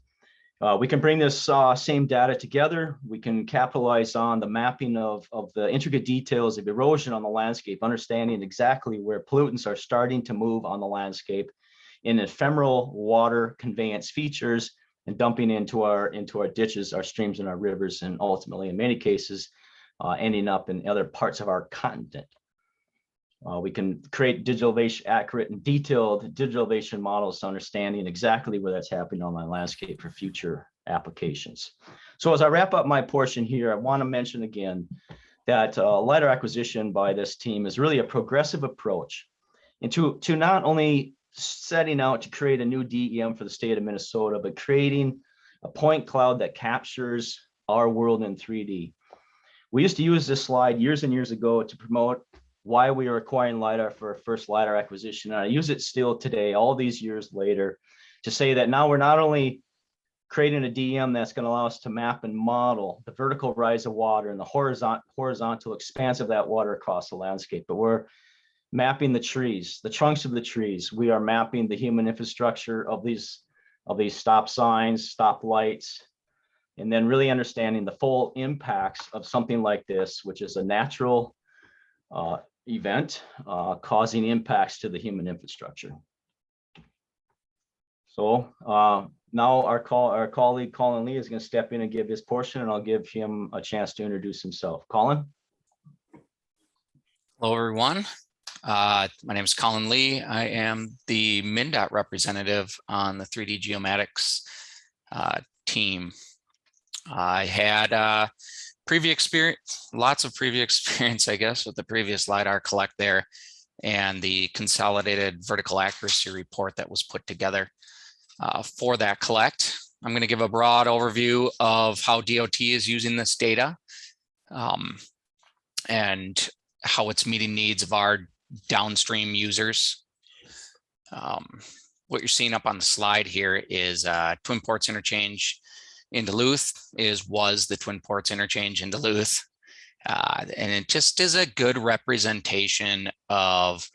We can bring this same data together. We can capitalize on the mapping of the intricate details of erosion on the landscape, understanding exactly where pollutants are starting to move on the landscape in ephemeral water conveyance features and dumping into our ditches, our streams, and our rivers, and ultimately, in many cases, ending up in other parts of our continent. We can create accurate and detailed digital elevation models to understanding exactly where that's happening on my landscape for future applications. So as I wrap up my portion here, I want to mention again that LiDAR acquisition by this team is really a progressive approach into not only setting out to create a new DEM for the state of Minnesota, but creating a point cloud that captures our world in 3D. We used to use this slide years and years ago to promote why we are acquiring LiDAR for our first LiDAR acquisition. And I use it still today, all these years later, to say that now we're not only creating a DM that's going to allow us to map and model the vertical rise of water and the horizontal expanse of that water across the landscape, but we're mapping the trees, the trunks of the trees. We are mapping the human infrastructure of these stop signs, stop lights, and then really understanding the full impacts of something like this, which is a natural event causing impacts to the human infrastructure. So now our colleague Colin Lee is going to step in and give his portion, and I'll give him a chance to introduce himself. Colin? Hello, everyone. My name is Colin Lee. I am the MnDOT representative on the 3D Geomatics team. I had lots of previous experience, I guess, with the previous LiDAR collect there and the consolidated vertical accuracy report that was put together for that collect. I'm going to give a broad overview of how DOT is using this data and how it's meeting needs of our downstream users. What you're seeing up on the slide here is Twin Ports Interchange in Duluth was the Twin Ports Interchange in Duluth. And it just is a good representation of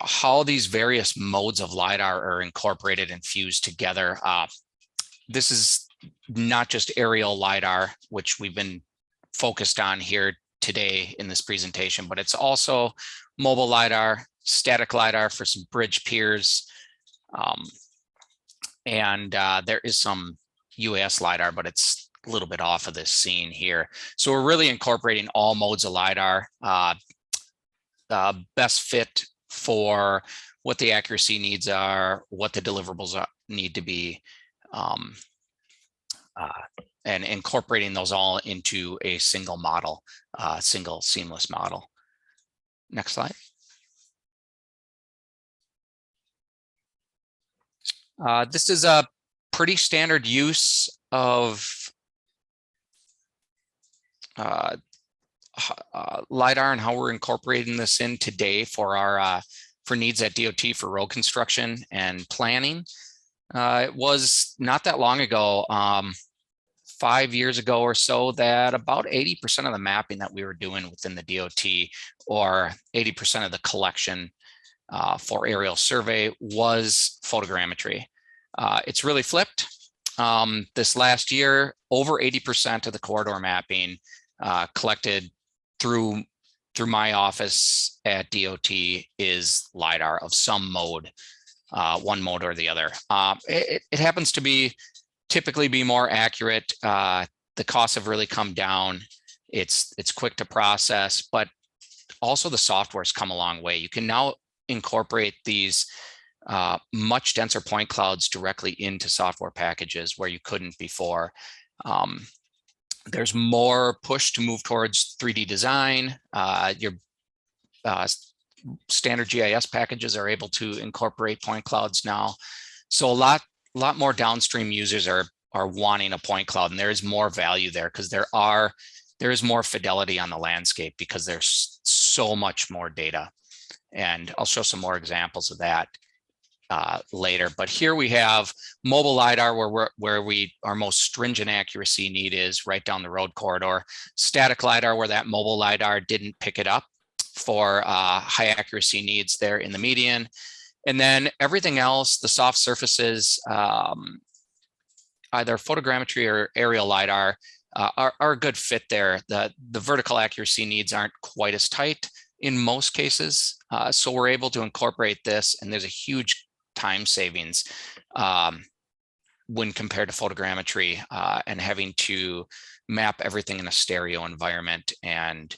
how these various modes of LiDAR are incorporated and fused together. This is not just aerial LiDAR, which we've been focused on here today in this presentation, but it's also mobile LiDAR, static LiDAR for some bridge piers, and there is some UAS LiDAR, but it's a little bit off of this scene here. So we're really incorporating all modes of LiDAR, best fit for what the accuracy needs are, what the deliverables need to be, and incorporating those all into a single model, single seamless model. Next slide. This is a pretty standard use of LiDAR and how we're incorporating this in today for our for needs at DOT for road construction and planning. It was not that long ago, 5 years ago or so, that about 80% of the mapping that we were doing within the DOT, or 80% of the collection for aerial survey, was photogrammetry. It's really flipped. This last year, over 80% of the corridor mapping collected through my office at DOT is LiDAR of some mode, one mode or the other. It happens to typically be more accurate. The costs have really come down. It's quick to process, but also the software's come a long way. You can now incorporate these much denser point clouds directly into software packages where you couldn't before. There's more push to move towards 3D design. Your standard GIS packages are able to incorporate point clouds now. So a lot more downstream users are wanting a point cloud, and there is more value there because there is more fidelity on the landscape because there's so much more data. And I'll show some more examples of that later. But here we have mobile LiDAR where our most stringent accuracy need is right down the road corridor. Static LiDAR where that mobile LiDAR didn't pick it up for high accuracy needs there in the median. And then everything else, the soft surfaces, either photogrammetry or aerial LiDAR are a good fit there. The vertical accuracy needs aren't quite as tight in most cases. So we're able to incorporate this, and there's a huge time savings when compared to photogrammetry and having to map everything in a stereo environment and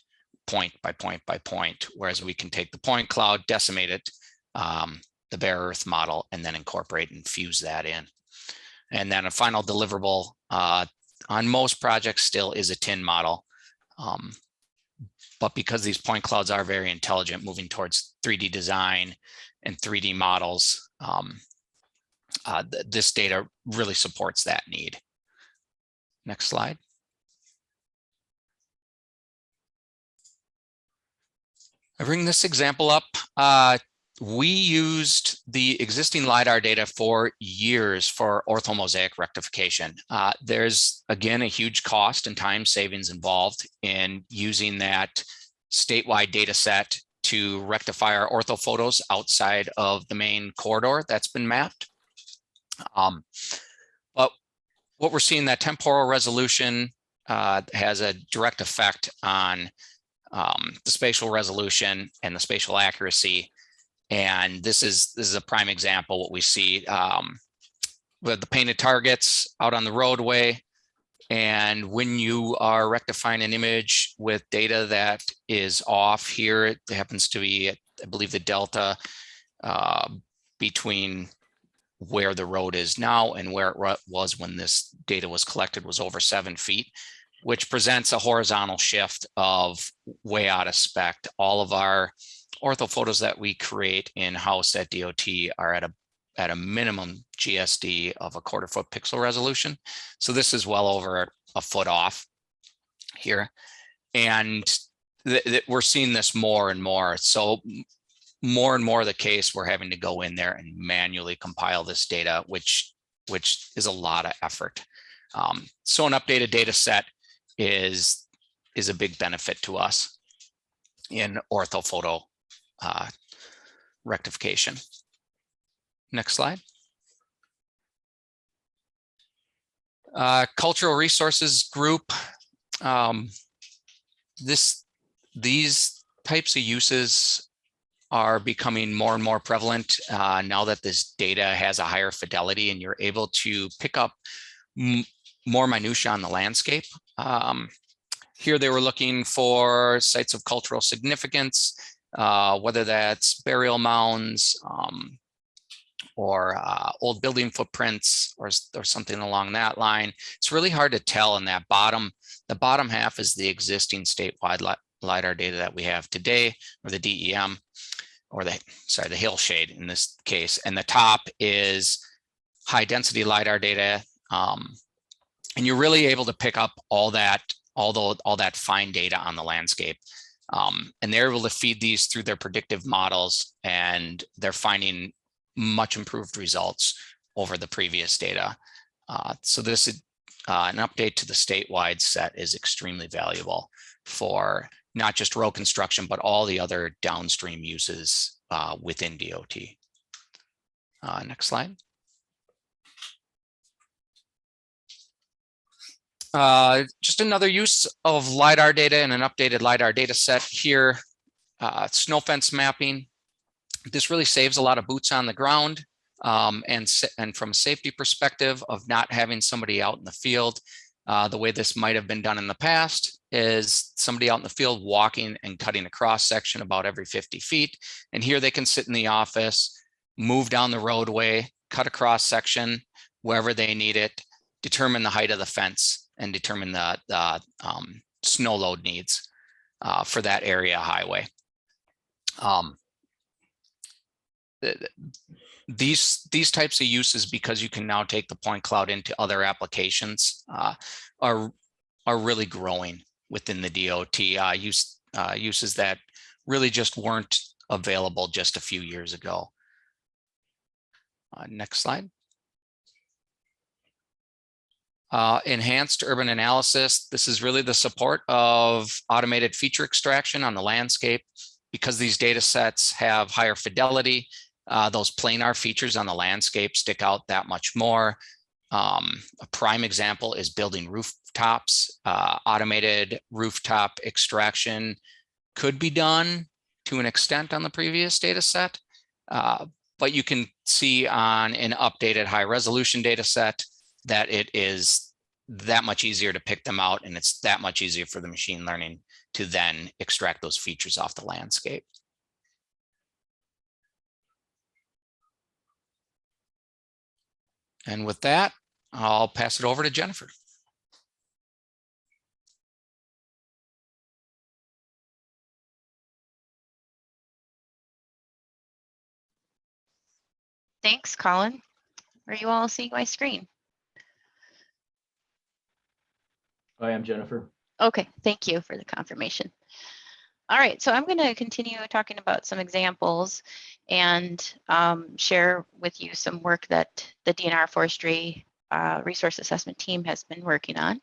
point by point by point, whereas we can take the point cloud, decimate it, the bare earth model, and then incorporate and fuse that in. And then a final deliverable on most projects still is a tin model. But because these point clouds are very intelligent, moving towards 3D design and 3D models, this data really supports that need. Next slide. I bring this example up. We used the existing LiDAR data for years for orthomosaic rectification. There's, again, a huge cost and time savings involved in using that statewide data set to rectify our ortho photos outside of the main corridor that's been mapped. But what we're seeing, that temporal resolution has a direct effect on the spatial resolution and the spatial accuracy. And this is a prime example what we see with the painted targets out on the roadway. And when you are rectifying an image with data that is off here, it happens to be, I believe, the delta between where the road is now and where it was when this data was collected was over 7 feet, which presents a horizontal shift of way out of spec. All of our ortho photos that we create in-house at DOT are at a minimum GSD of a 1/4 foot pixel resolution. So this is well over a foot off here. And we're seeing this more and more. So more and more the case, we're having to go in there and manually compile this data, which is a lot of effort. So an updated data set is a big benefit to us in orthophoto rectification. Next slide. Cultural resources group. These types of uses are becoming more and more prevalent now that this data has a higher fidelity and you're able to pick up more minutia on the landscape. Here they were looking for sites of cultural significance, whether that's burial mounds or old building footprints or something along that line. It's really hard to tell in that the bottom half is the existing statewide LiDAR data that we have today, or the DEM, or the hill shade in this case. And the top is high density LiDAR data. And you're really able to pick up all that fine data on the landscape. And they're able to feed these through their predictive models, and they're finding much improved results over the previous data. So this is an update to the statewide set is extremely valuable for not just road construction, but all the other downstream uses within DOT. Next slide. Just another use of LiDAR data and an updated LiDAR data set here. Snow fence mapping. This really saves a lot of boots on the ground, and from a safety perspective of not having somebody out in the field. The way this might have been done in the past is somebody out in the field walking and cutting a cross section about every 50 feet. And here they can sit in the office, move down the roadway, cut a cross section wherever they need it, determine the height of the fence, and determine the snow load needs for that area highway. These types of uses, because you can now take the point cloud into other applications, are really growing within the DOT uses that really just weren't available just a few years ago. Next slide. Enhanced urban analysis. This is really the support of automated feature extraction on the landscape. Because these data sets have higher fidelity, those planar features on the landscape stick out that much more. A prime example is building rooftops. Automated rooftop extraction could be done to an extent on the previous data set, but you can see on an updated high resolution data set that it is that much easier to pick them out, and it's that much easier for the machine learning to then extract those features off the landscape. And with that, I'll pass it over to Jennifer. Thanks, Colin. Are you all seeing my screen? I am, Jennifer. Okay, thank you for the confirmation. All right, so I'm going to continue talking about some examples and share with you some work that the DNR Forestry Resource Assessment Team has been working on.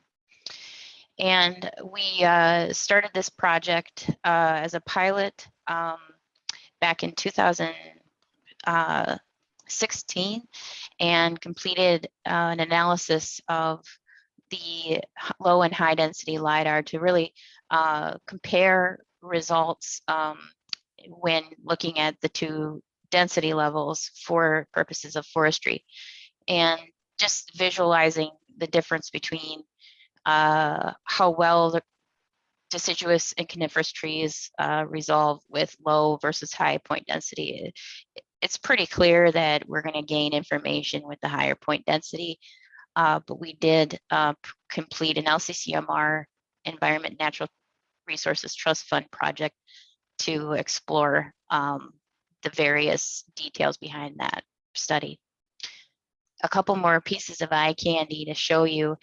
And we started this project as a pilot back in 2016 and completed an analysis of the low and high density LiDAR to really compare results when looking at the two density levels for purposes of forestry, and just visualizing the difference between how well the deciduous and coniferous trees resolve with low versus high point density. It's pretty clear that we're going to gain information with the higher point density, but we did complete an LCCMR Environment Natural Resources Trust Fund project to explore the various details behind that study. A couple more pieces of eye candy to show you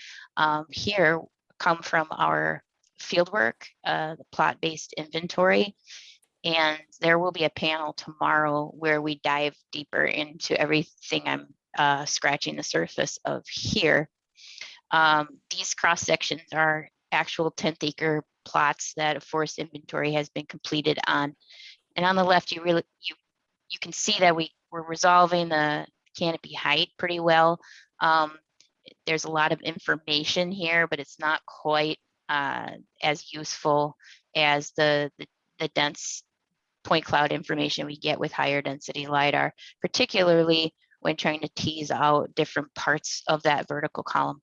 here come from our fieldwork, the plot-based inventory, and there will be a panel tomorrow where we dive deeper into everything I'm scratching the surface of here. These cross sections are actual 10th acre plots that a forest inventory has been completed on, and on the left you can see that we're resolving the canopy height pretty well. There's a lot of information here, but it's not quite as useful as the dense point cloud information we get with higher density LiDAR, particularly when trying to tease out different parts of that vertical column.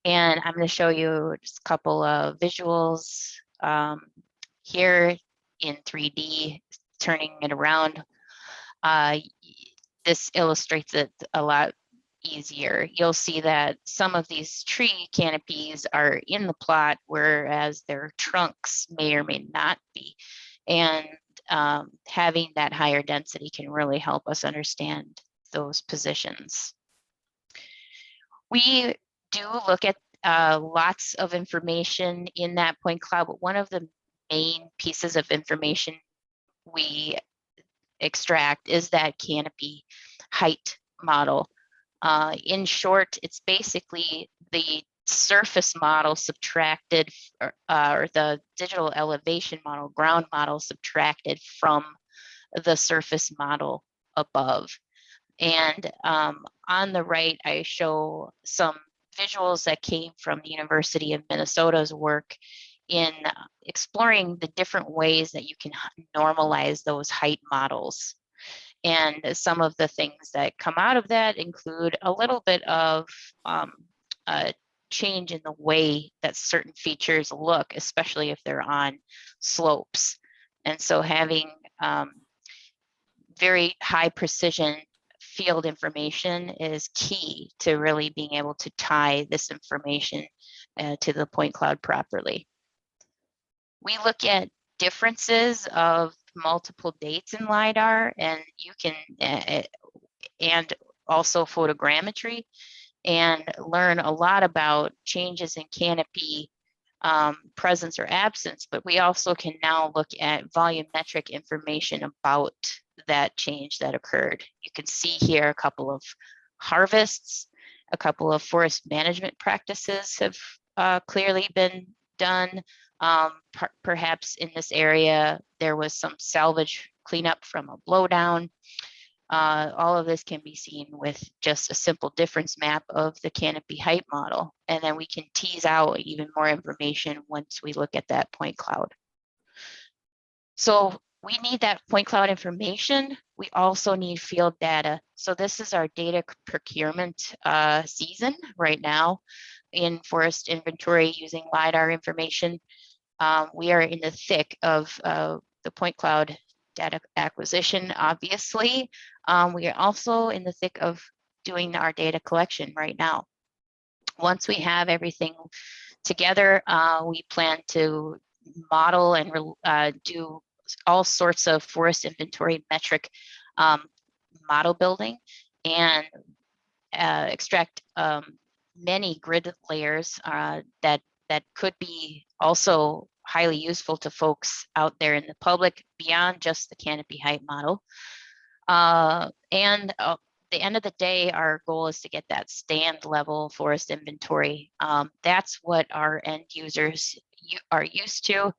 And I'm going to show you just a couple of visuals here in 3D, turning it around. This illustrates it a lot easier. You'll see that some of these tree canopies are in the plot, whereas their trunks may or may not be. And having that higher density can really help us understand those positions. We do look at lots of information in that point cloud, but one of the main pieces of information we extract is that canopy height model. In short, it's basically the surface model subtracted, or the digital elevation model, ground model subtracted from the surface model above. And on the right, I show some visuals that came from the University of Minnesota's work in exploring the different ways that you can normalize those height models. And some of the things that come out of that include a little bit of a change in the way that certain features look, especially if they're on slopes. And so having very high precision field information is key to really being able to tie this information to the point cloud properly. We look at differences of multiple dates in LiDAR, and you can, and also photogrammetry, and learn a lot about changes in canopy presence or absence, but we also can now look at volumetric information about that change that occurred. You can see here a couple of harvests, a couple of forest management practices have clearly been done. Perhaps in this area, there was some salvage cleanup from a blowdown. All of this can be seen with just a simple difference map of the canopy height model. And then we can tease out even more information once we look at that point cloud. So we need that point cloud information. We also need field data. So this is our data procurement season right now in forest inventory using LiDAR information. We are in the thick of the point cloud data acquisition, obviously. We are also in the thick of doing our data collection right now. Once we have everything together, we plan to model and do all sorts of forest inventory metric model building and extract many grid layers that could be also highly useful to folks out there in the public beyond just the canopy height model. And at the end of the day, our goal is to get that stand level forest inventory. That's what our end users are used to,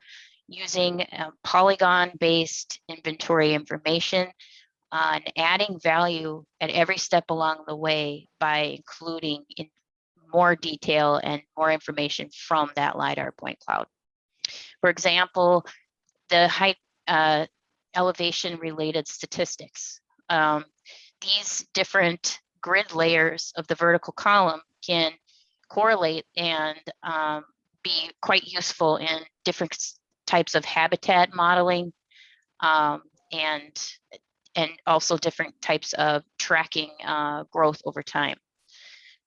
using polygon-based inventory information and adding value at every step along the way by including in more detail and more information from that LiDAR point cloud. For example, the height elevation related statistics. These different grid layers of the vertical column can correlate and be quite useful in different types of habitat modeling and also different types of tracking growth over time.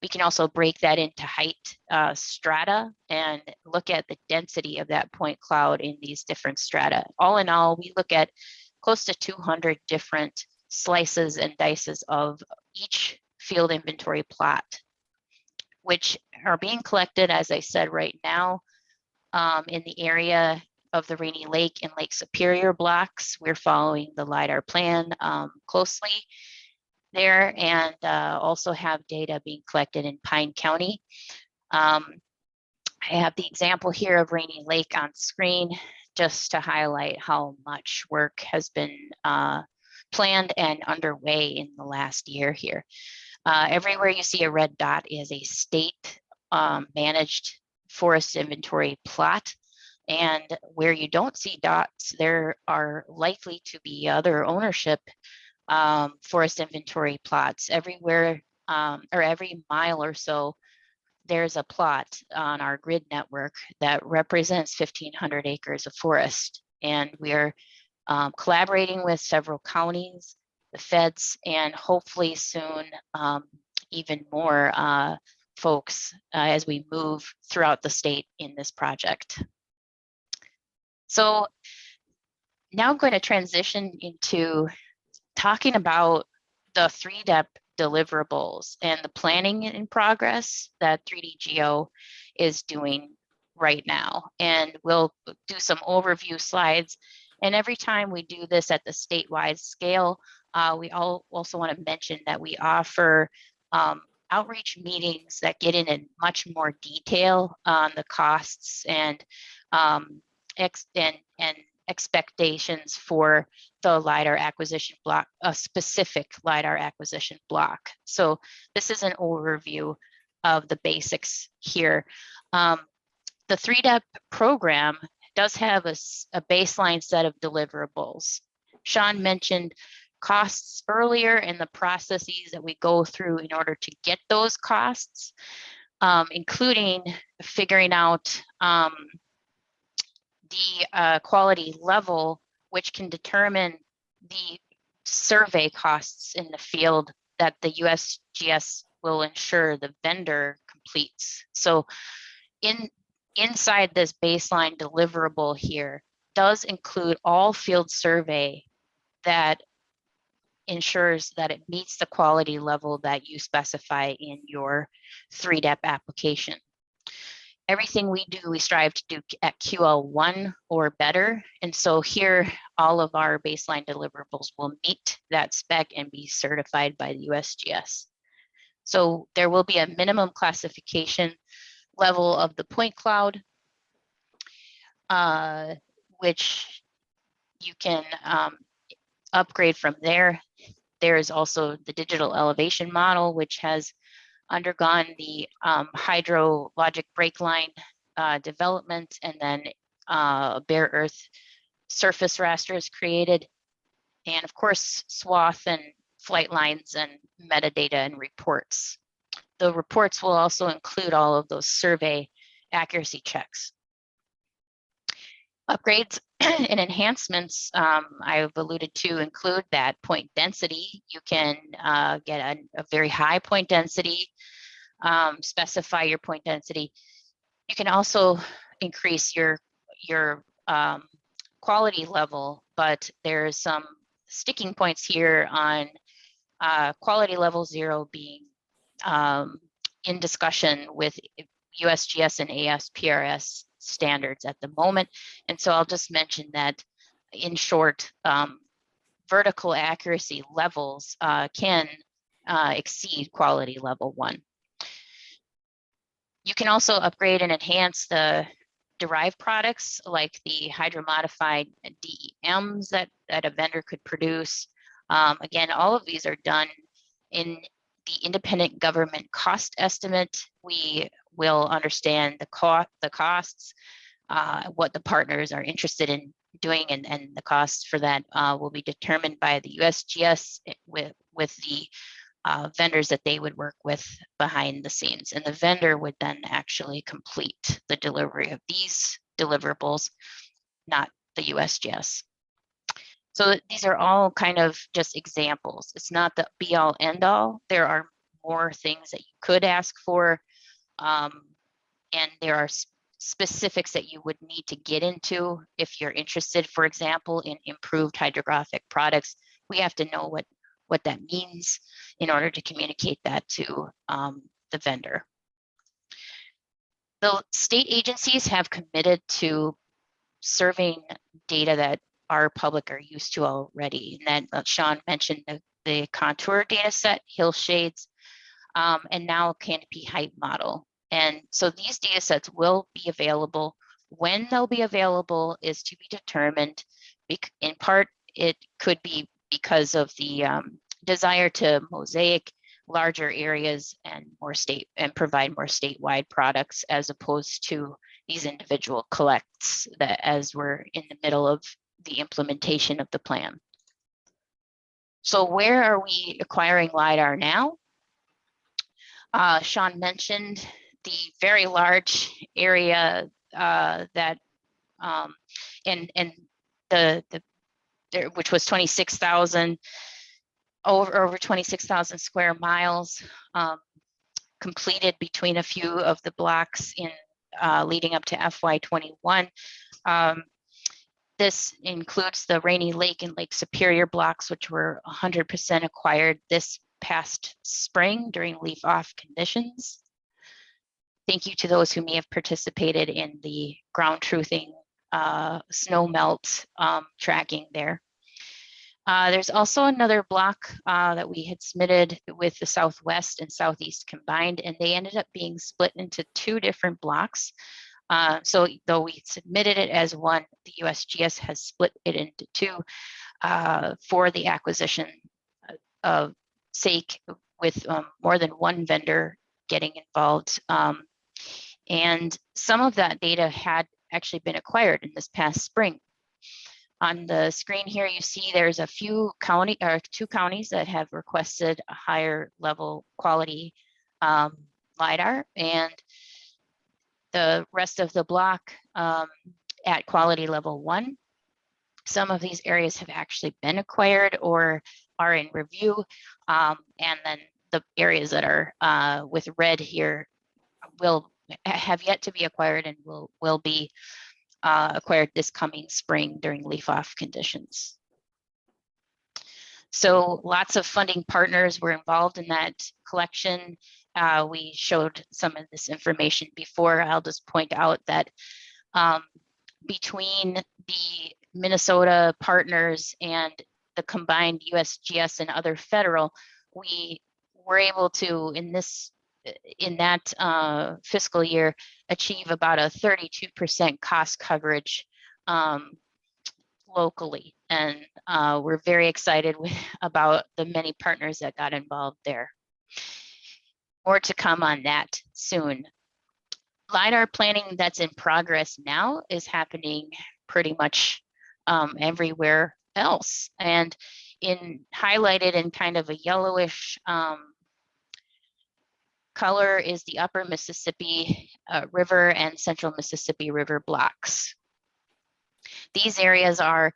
We can also break that into height strata and look at the density of that point cloud in these different strata. All in all, we look at close to 200 different slices and dices of each field inventory plot, which are being collected, as I said, right now in the area of the Rainy Lake and Lake Superior blocks. We're following the LiDAR plan closely there, and also have data being collected in Pine County. I have the example here of Rainy Lake on screen just to highlight how much work has been planned and underway in the last year here. Everywhere you see a red dot is a state managed forest inventory plot. And where you don't see dots, there are likely to be other ownership forest inventory plots. Everywhere or every mile or so, there's a plot on our grid network that represents 1,500 acres of forest. And we're collaborating with several counties, the feds, and hopefully soon even more folks as we move throughout the state in this project. So now I'm going to transition into talking about the 3D deliverables and the planning in progress that 3D Geo is doing right now. And we'll do some overview slides. And every time we do this at the statewide scale, we also want to mention that we offer outreach meetings that get in much more detail on the costs and expectations for the LiDAR acquisition block, a specific LiDAR acquisition block. So this is an overview of the basics here. The 3D program does have a baseline set of deliverables. Sean mentioned costs earlier and the processes that we go through in order to get those costs, including figuring out the quality level, which can determine the survey costs in the field that the USGS will ensure the vendor completes. So inside this baseline deliverable here does include all field survey that ensures that it meets the quality level that you specify in your 3D application. Everything we do, we strive to do at QL1 or better. And so here, all of our baseline deliverables will meet that spec and be certified by the USGS. So there will be a minimum classification level of the point cloud, which you can upgrade from there. There is also the digital elevation model, which has undergone the hydrologic break line development, and then bare earth surface raster is created. And of course, swath and flight lines and metadata and reports. The reports will also include all of those survey accuracy checks. Upgrades and enhancements I've alluded to include that point density. You can get a very high point density, specify your point density. You can also increase your quality level, but there's some sticking points here on quality level 0 being in discussion with USGS and ASPRS standards at the moment. And so I'll just mention that in short, vertical accuracy levels can exceed quality level 1. You can also upgrade and enhance the derived products like the hydromodified DEMs that a vendor could produce. Again, all of these are done in the independent government cost estimate. We will understand the costs, what the partners are interested in doing, and the costs for that will be determined by the USGS with the vendors that they would work with behind the scenes. And the vendor would then actually complete the delivery of these deliverables, not the USGS. So these are all kind of just examples. It's not the be all end all. There are more things that you could ask for. And there are specifics that you would need to get into if you're interested, for example, in improved hydrographic products. We have to know what that means in order to communicate that to the vendor. The state agencies have committed to serving data that our public are used to already. And then Sean mentioned the contour data set, hillshades, and now canopy height model. And so these data sets will be available. When they'll be available is to be determined. In part, it could be because of the desire to mosaic larger areas and provide more statewide products, as opposed to these individual collects that as we're in the middle of the implementation of the plan. So where are we acquiring LiDAR now? Sean mentioned the very large area that which was 26,000 over 26,000 square miles completed between a few of the blocks in leading up to FY21. This includes the Rainy Lake and Lake Superior blocks, which were 100% acquired this past spring during leaf-off conditions. Thank you to those who may have participated in the ground truthing snow melt tracking there. There's also another block that we had submitted with the Southwest and Southeast combined, and they ended up being split into 2 different blocks. So though we submitted it as one, the USGS has split it into 2 for the acquisition of sake, with more than one vendor getting involved. And some of that data had actually been acquired in this past spring. On the screen here, you see there's a few 2 counties that have requested a higher level quality LiDAR, and the rest of the block at quality level 1. Some of these areas have actually been acquired or are in review. And then the areas that are with red here will have yet to be acquired and will be acquired this coming spring during leaf-off conditions. So lots of funding partners were involved in that collection. We showed some of this information before. I'll just point out that between the Minnesota partners and the combined USGS and other federal, we were able to, in that fiscal year, achieve about a 32% cost coverage locally. And we're very excited about the many partners that got involved there. More to come on that soon. LiDAR planning that's in progress now is happening pretty much everywhere else. And highlighted in kind of a yellowish color is the upper Mississippi River and central Mississippi River blocks. These areas are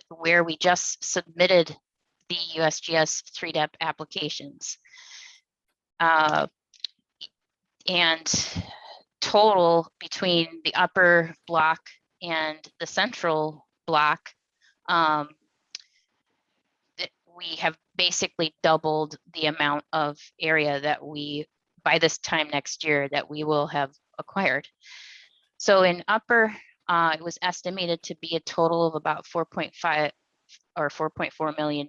where we just submitted the USGS 3DEP applications. And total between the upper block and the central block, we have basically doubled the amount of area that by this time next year, that we will have acquired. So in upper, it was estimated to be a total of about 4.5 or $4.4 million.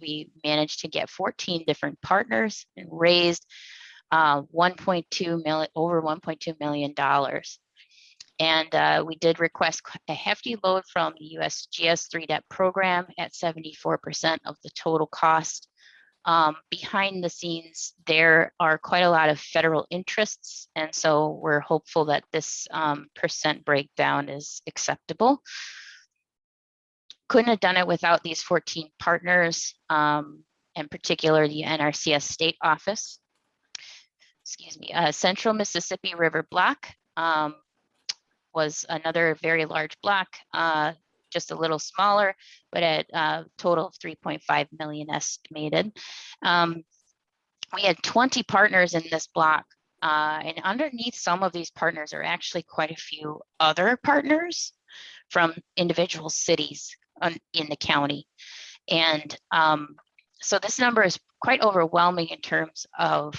We managed to get 14 different partners and raised over $1.2 million. And we did request a hefty load from the USGS 3DEP program at 74% of the total cost. Behind the scenes, there are quite a lot of federal interests, and so we're hopeful that this percent breakdown is acceptable. Couldn't have done it without these 14 partners, in particular the NRCS state office. Excuse me, Central Mississippi River Block was another very large block, just a little smaller, but at a total of 3.5 million estimated. We had 20 partners in this block, and underneath some of these partners are actually quite a few other partners from individual cities in the county. And so this number is quite overwhelming in terms of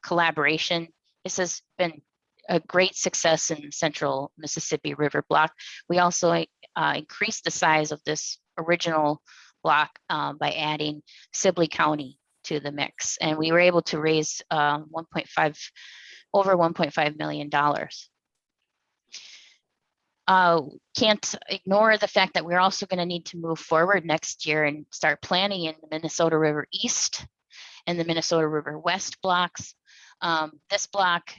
collaboration. This has been a great success in Central Mississippi River Block. We also increased the size of this original block by adding Sibley County to the mix, and we were able to raise over $1.5 million. Can't ignore the fact that we're also going to need to move forward next year and start planning in the Minnesota River East and the Minnesota River West blocks. This block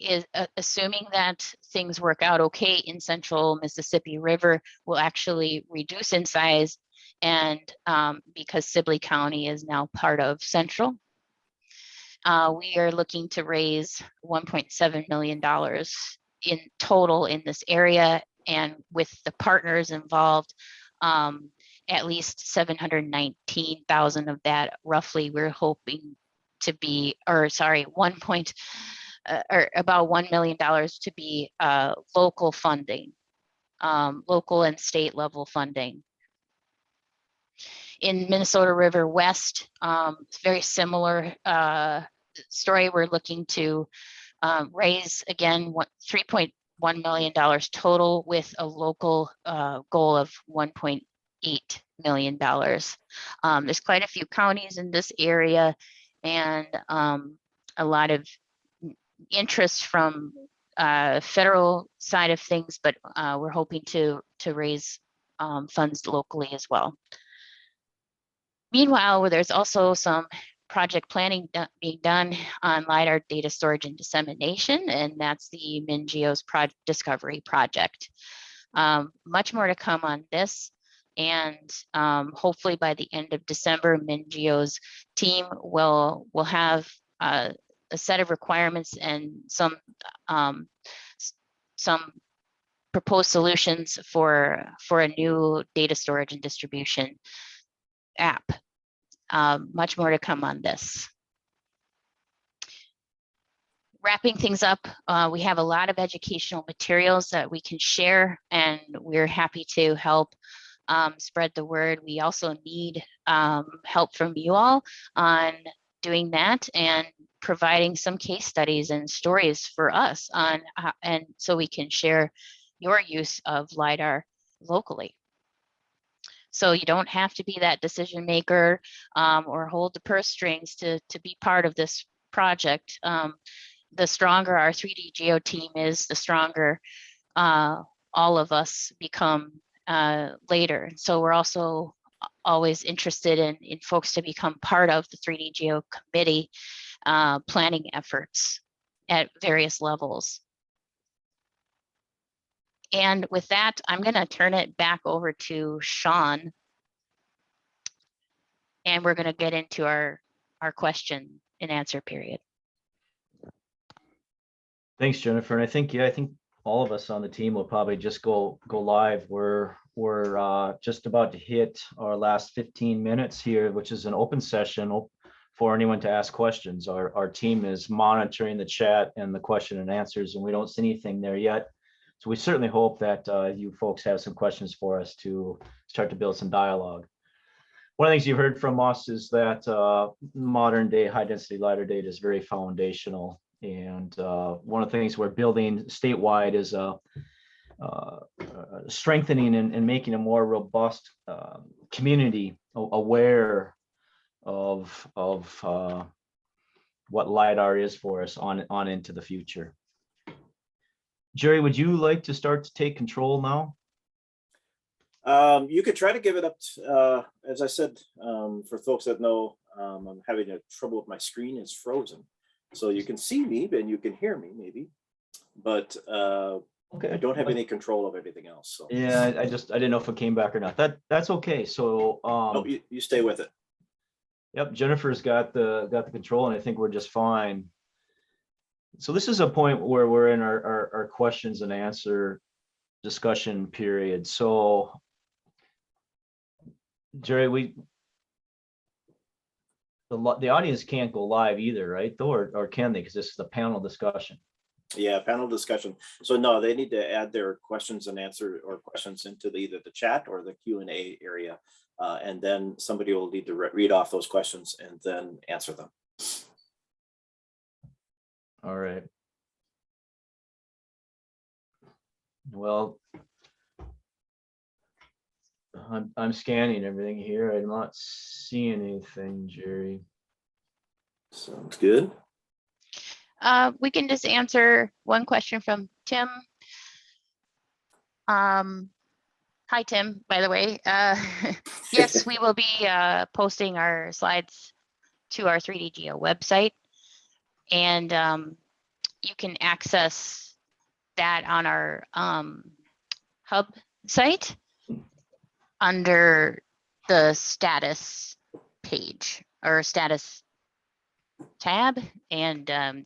is assuming that things work out okay in Central Mississippi River will actually reduce in size, and because Sibley County is now part of Central. We are looking to raise $1.7 million in total in this area, and with the partners involved, at least 719,000 of that roughly we're hoping to be, or sorry, or about $1 million to be local funding, local and state level funding. In Minnesota River West, very similar story. We're looking to raise again $3.1 million total with a local goal of $1.8 million. There's quite a few counties in this area, and a lot of interest from federal side of things, but we're hoping to raise funds locally as well. Meanwhile, there's also some project planning being done on LiDAR data storage and dissemination, and that's the MinGeo's discovery project. Much more to come on this, and hopefully by the end of December, MinGeo's team will have a set of requirements and some proposed solutions for a new data storage and distribution app. Much more to come on this. Wrapping things up, we have a lot of educational materials that we can share, and we're happy to help spread the word. We also need help from you all on doing that and providing some case studies and stories for us on, and so we can share your use of LiDAR locally. So you don't have to be that decision maker or hold the purse strings to be part of this project. The stronger our 3D Geo team is, the stronger all of us become later. So we're also always interested in folks to become part of the 3D Geo committee planning efforts at various levels. And with that, I'm going to turn it back over to Sean, and we're going to get into our question and answer period. Thanks, Jennifer. And I think all of us on the team will probably just go live. We're just about to hit our last 15 minutes here, which is an open session for anyone to ask questions. Our team is monitoring the chat and the question and answers, and we don't see anything there yet. So we certainly hope that you folks have some questions for us to start to build some dialogue. One of the things you heard from us is that modern day high density LiDAR data is very foundational. And one of the things we're building statewide is strengthening and making a more robust community aware of what LiDAR is for us on into the future. Gerry, would you like to start to take control now? You could try to give it up, as I said, for folks that know, I'm having trouble with my screen, it's frozen. So you can see me and you can hear me maybe, but okay, I don't have any control of everything else. So yeah, I didn't know if it came back or not. That's okay. So no, you stay with it. Yep, Jennifer's got the control, and I think we're just fine. So this is a point where we're in our questions and answer discussion period. So Gerry, the audience can't go live either, right? Though, or can they? Because this is a panel discussion. Yeah, panel discussion. So no, they need to add their questions and answer or questions into either the chat or the Q&A area. And then somebody will need to read off those questions and then answer them. All right. Well, I'm scanning everything here. I'm not seeing anything, Gerry. Sounds good. We can just answer one question from Tim. Hi, Tim, by the way. Yes, we will be posting our slides to our 3D Geo website. And you can access that on our hub site under the status page or status tab. And I'm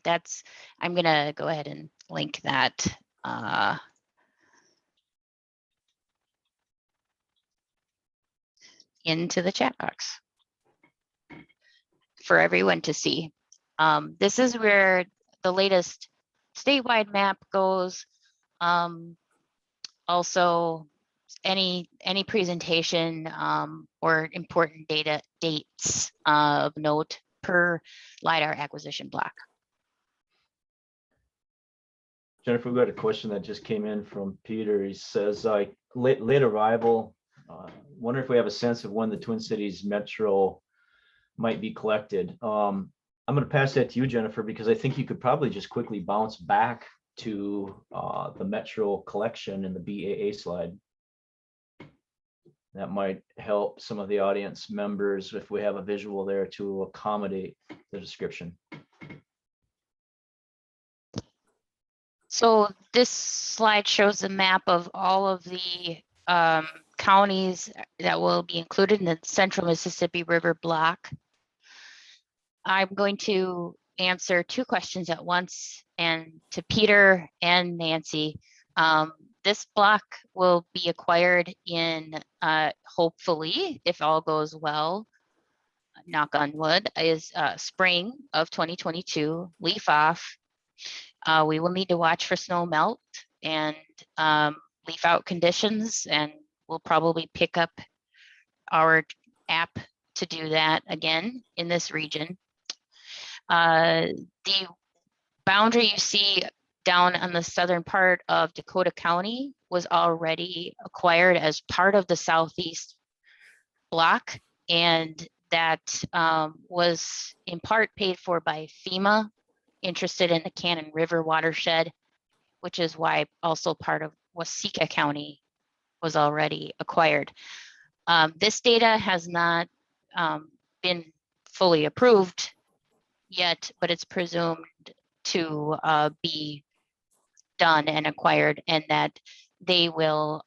gonna go ahead and link that into the chat box for everyone to see. This is where the latest statewide map goes. Also, any presentation or important dates of note per LiDAR acquisition block. Jennifer, we got a question that just came in from Peter. He says, late arrival, wonder if we have a sense of when the Twin Cities Metro might be collected. I'm going to pass that to you, Jennifer, because I think you could probably just quickly bounce back to the Metro collection in the BAA slide. That might help some of the audience members if we have a visual there to accommodate the description. So this slide shows a map of all of the counties that will be included in the Central Mississippi River block. I'm going to answer two questions at once, and to Peter and Nancy. This block will be acquired in, hopefully, if all goes well, knock on wood, is spring of 2022, leaf off. We will need to watch for snow melt and leaf out conditions, and we'll probably pick up our app to do that again in this region. The boundary you see down on the southern part of Dakota County was already acquired as part of the Southeast block, and that was in part paid for by FEMA, interested in the Cannon River watershed, which is why also part of Waseca County was already acquired. This data has not been fully approved yet, but it's presumed to be done and acquired, and that they will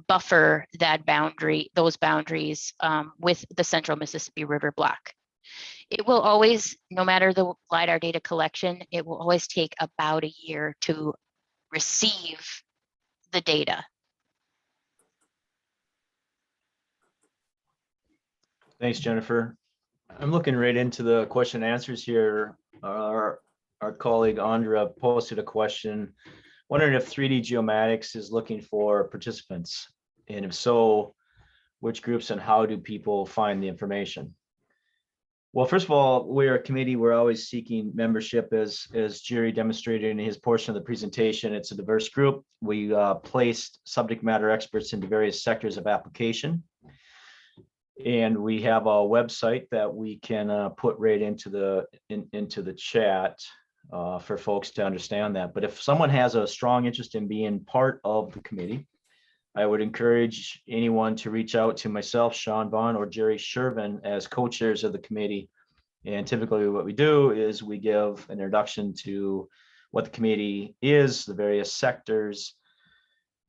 buffer that boundary, those boundaries with the Central Mississippi River block. It will always, no matter the LiDAR data collection, it will always take about a year to receive the data. Thanks, Jennifer. I'm looking right into the question and answers here. Our colleague Andra posted a question, wondering if 3D Geomatics is looking for participants, and if so, which groups and how do people find the information? Well, first of all, we're a committee. We're always seeking membership, as Gerry demonstrated in his portion of the presentation. It's a diverse group. We placed subject matter experts into various sectors of application. And we have a website that we can put right into the chat for folks to understand that. But if someone has a strong interest in being part of the committee, I would encourage anyone to reach out to myself, Sean Vaughn, or Gerry Sjerven as co-chairs of the committee. And typically what we do is we give an introduction to what the committee is, the various sectors,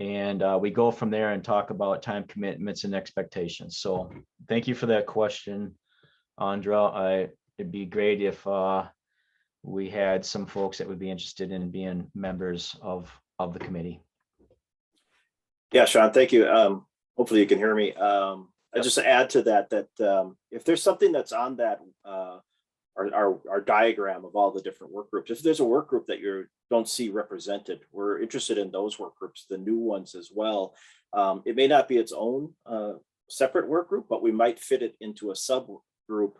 and we go from there and talk about time commitments and expectations. So thank you for that question, Andra. It'd be great if we had some folks that would be interested in being members of the committee. Yeah, Sean, thank you. Hopefully you can hear me. I just add to that if there's something that's on that our diagram of all the different work groups, if there's a work group that you don't see represented, we're interested in those work groups, the new ones as well. It may not be its own separate work group, but we might fit it into a subgroup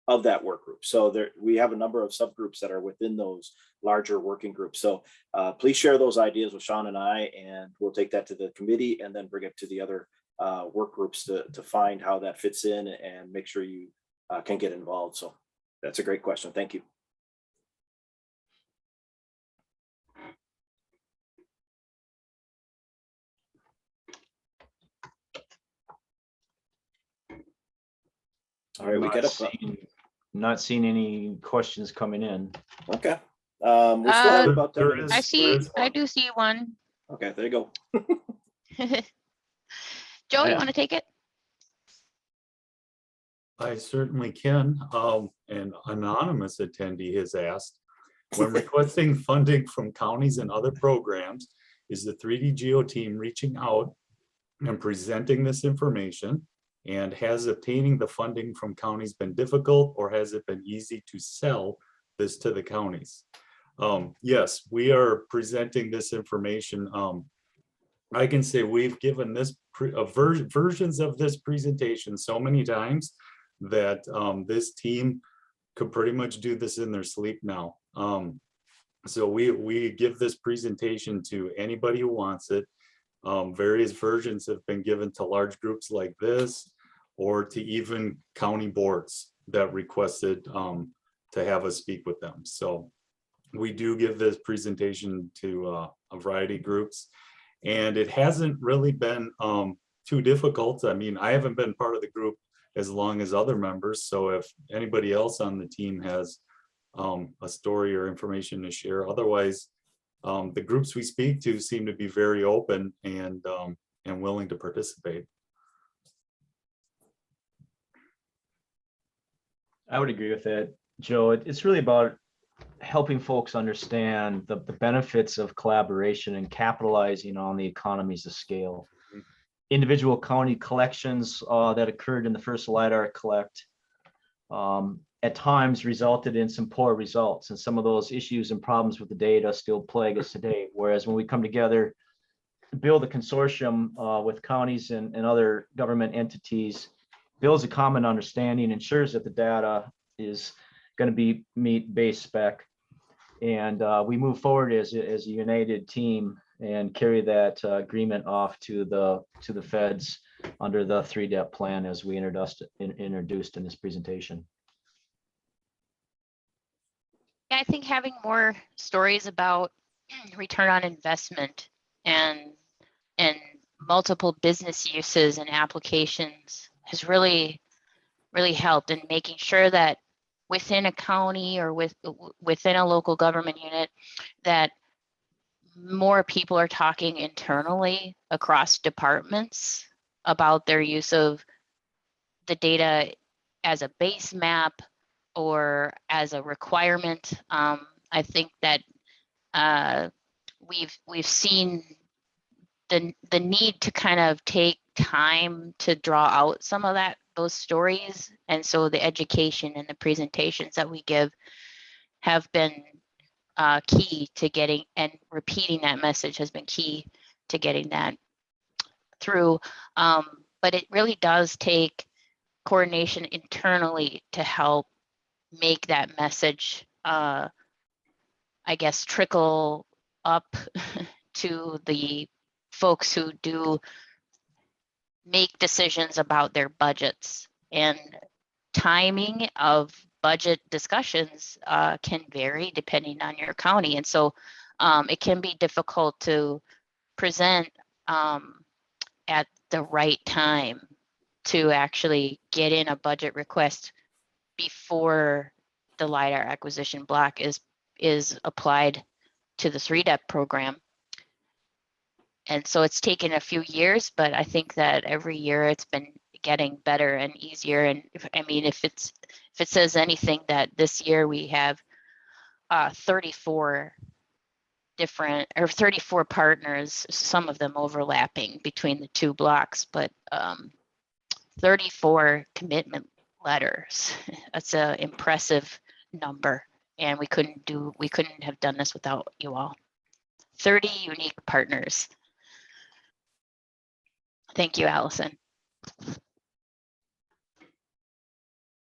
of that work group. So we have a number of subgroups that are within those larger working groups. So please share those ideas with Sean and I, and we'll take that to the committee and then bring it to the other work groups to find how that fits in and make sure you can get involved. So that's a great question. Thank you. All right, we get up. Not seeing any questions coming in. Okay. We're still at about 10 minutes. I do see one. Okay, there you go. Joe, you want to take it? I certainly can. An anonymous attendee has asked, when requesting funding from counties and other programs, is the 3D Geo team reaching out and presenting this information? And has obtaining the funding from counties been difficult, or has it been easy to sell this to the counties? Yes, we are presenting this information. I can say we've given this versions of this presentation so many times that this team could pretty much do this in their sleep now. So we give this presentation to anybody who wants it. Various versions have been given to large groups like this, or to even county boards that requested to have us speak with them. So we do give this presentation to a variety of groups, and it hasn't really been too difficult. I mean, I haven't been part of the group as long as other members, so if anybody else on the team has a story or information to share, otherwise the groups we speak to seem to be very open and willing to participate. I would agree with that, Joe. It's really about helping folks understand the benefits of collaboration and capitalizing on the economies of scale. Individual county collections that occurred in the first LIDAR collect at times resulted in some poor results, and some of those issues and problems with the data still plague us today. Whereas when we come together to build a consortium with counties and other government entities, builds a common understanding, ensures that the data is going to meet base spec, and we move forward as a united team and carry that agreement off to the feds under the 3D plan as we introduced in this presentation. Yeah, I think having more stories about return on investment and multiple business uses and applications has really helped in making sure that within a county or within a local government unit, that more people are talking internally across departments about their use of the data as a base map or as a requirement. I think that we've seen the need to kind of take time to draw out some of those stories, and so the education and the presentations that we give have been key to getting, and repeating that message has been key to getting that through. But it really does take coordination internally to help make that message, I guess, trickle up to the folks who do make decisions about their budgets. And timing of budget discussions can vary depending on your county. And so it can be difficult to present at the right time to actually get in a budget request before the LiDAR acquisition block is applied to the 3DEP program. And so it's taken a few years, but I think that every year it's been getting better and easier. And if it says anything, that this year we have 34 partners, some of them overlapping between the two blocks, but 34 commitment letters. That's an impressive number, and we couldn't have done this without you all. 30 unique partners. Thank you, Alison.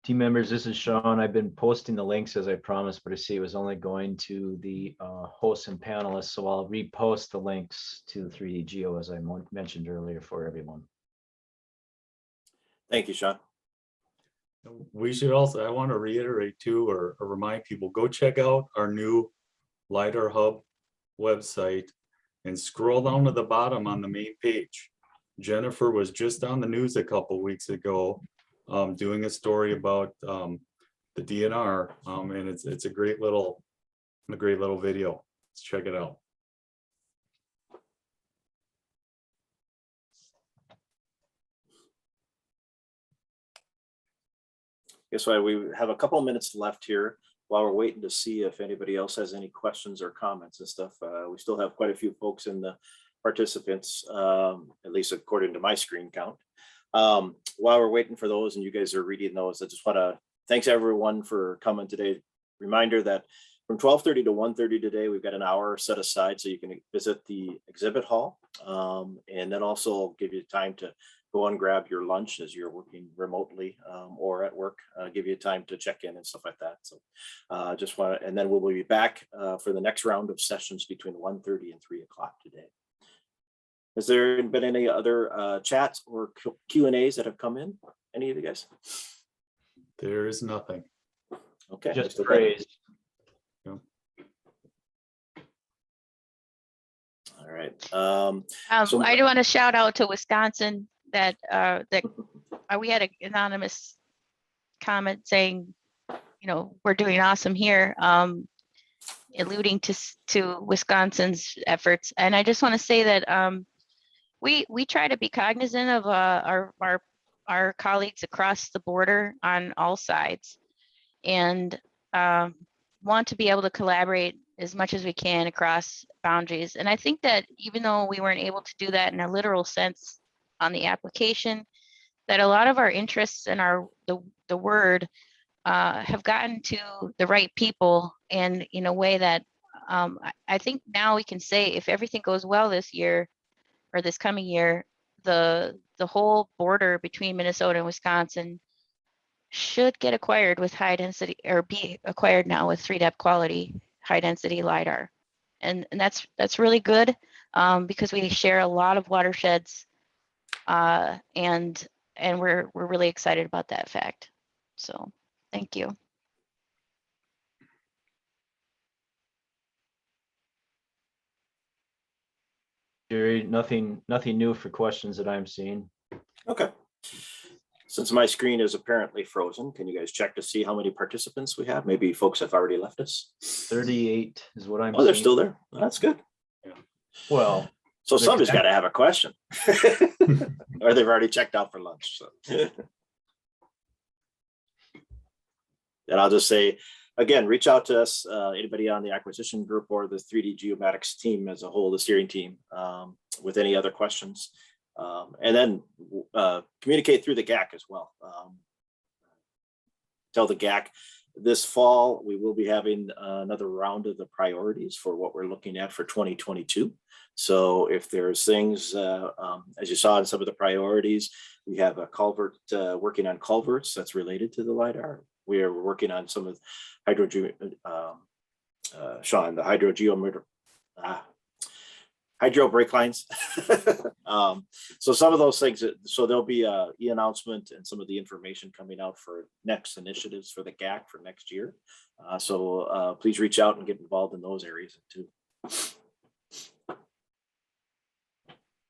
Team members, this is Sean. I've been posting the links as I promised, but I see it was only going to the hosts and panelists. So I'll repost the links to 3D Geo as I mentioned earlier for everyone. Thank you, Sean. We should also, I want to reiterate too, or remind people, go check out our new LiDAR Hub website and scroll down to the bottom on the main page. Jennifer was just on the news a couple weeks ago doing a story about the DNR, and it's a great little video. Let's check it out. Guess why we have a couple of minutes left here while we're waiting to see if anybody else has any questions or comments and stuff. We still have quite a few folks in the participants, at least according to my screen count. While we're waiting for those and you guys are reading those, I just want to thanks everyone for coming today. Reminder that from 12:30 to 1:30 today, we've got an hour set aside so you can visit the exhibit hall, and then also give you time to go and grab your lunch as you're working remotely or at work, give you time to check in and stuff like that. So just want to, and then we'll be back for the next round of sessions between 1:30 and 3 o'clock today. Has there been any other chats or Q&As that have come in? Any of you guys? There is nothing. Okay. Just praise. All right. So I do want to shout out to Wisconsin that we had an anonymous comment saying, you know, we're doing awesome here, alluding to Wisconsin's efforts. And I just want to say that we try to be cognizant of our colleagues across the border on all sides, and want to be able to collaborate as much as we can across boundaries. And I think that even though we weren't able to do that in a literal sense on the application, that a lot of our interests and the word have gotten to the right people, and in a way that I think now we can say, if everything goes well this year or this coming year, the whole border between Minnesota and Wisconsin should get acquired with high density, or be acquired now with 3DEP quality high density LiDAR. And that's really good because we share a lot of watersheds, and we're really excited about that fact. So thank you. Gerry, nothing new for questions that I'm seeing. Okay. Since my screen is apparently frozen, can you guys check to see how many participants we have? Maybe folks have already left us. 38 is what I'm Oh, they're seeing. still there. That's good. Well, So somebody's got to have a question, or they've already checked out for lunch. So. And I'll just say, again, reach out to us, anybody on the acquisition group or the 3D Geomatics team as a whole, the steering team, with any other questions. And then communicate through the GAC as well. Tell the GAC this fall, we will be having another round of the priorities for what we're looking at for 2022. So if there's things, as you saw in some of the priorities, we have a culvert, working on culverts that's related to the LiDAR. we are working on some of Sean, the hydro brake lines. So some of those things, so there'll be a e-announcement and some of the information coming out for next initiatives for the GAC for next year. So please reach out and get involved in those areas too.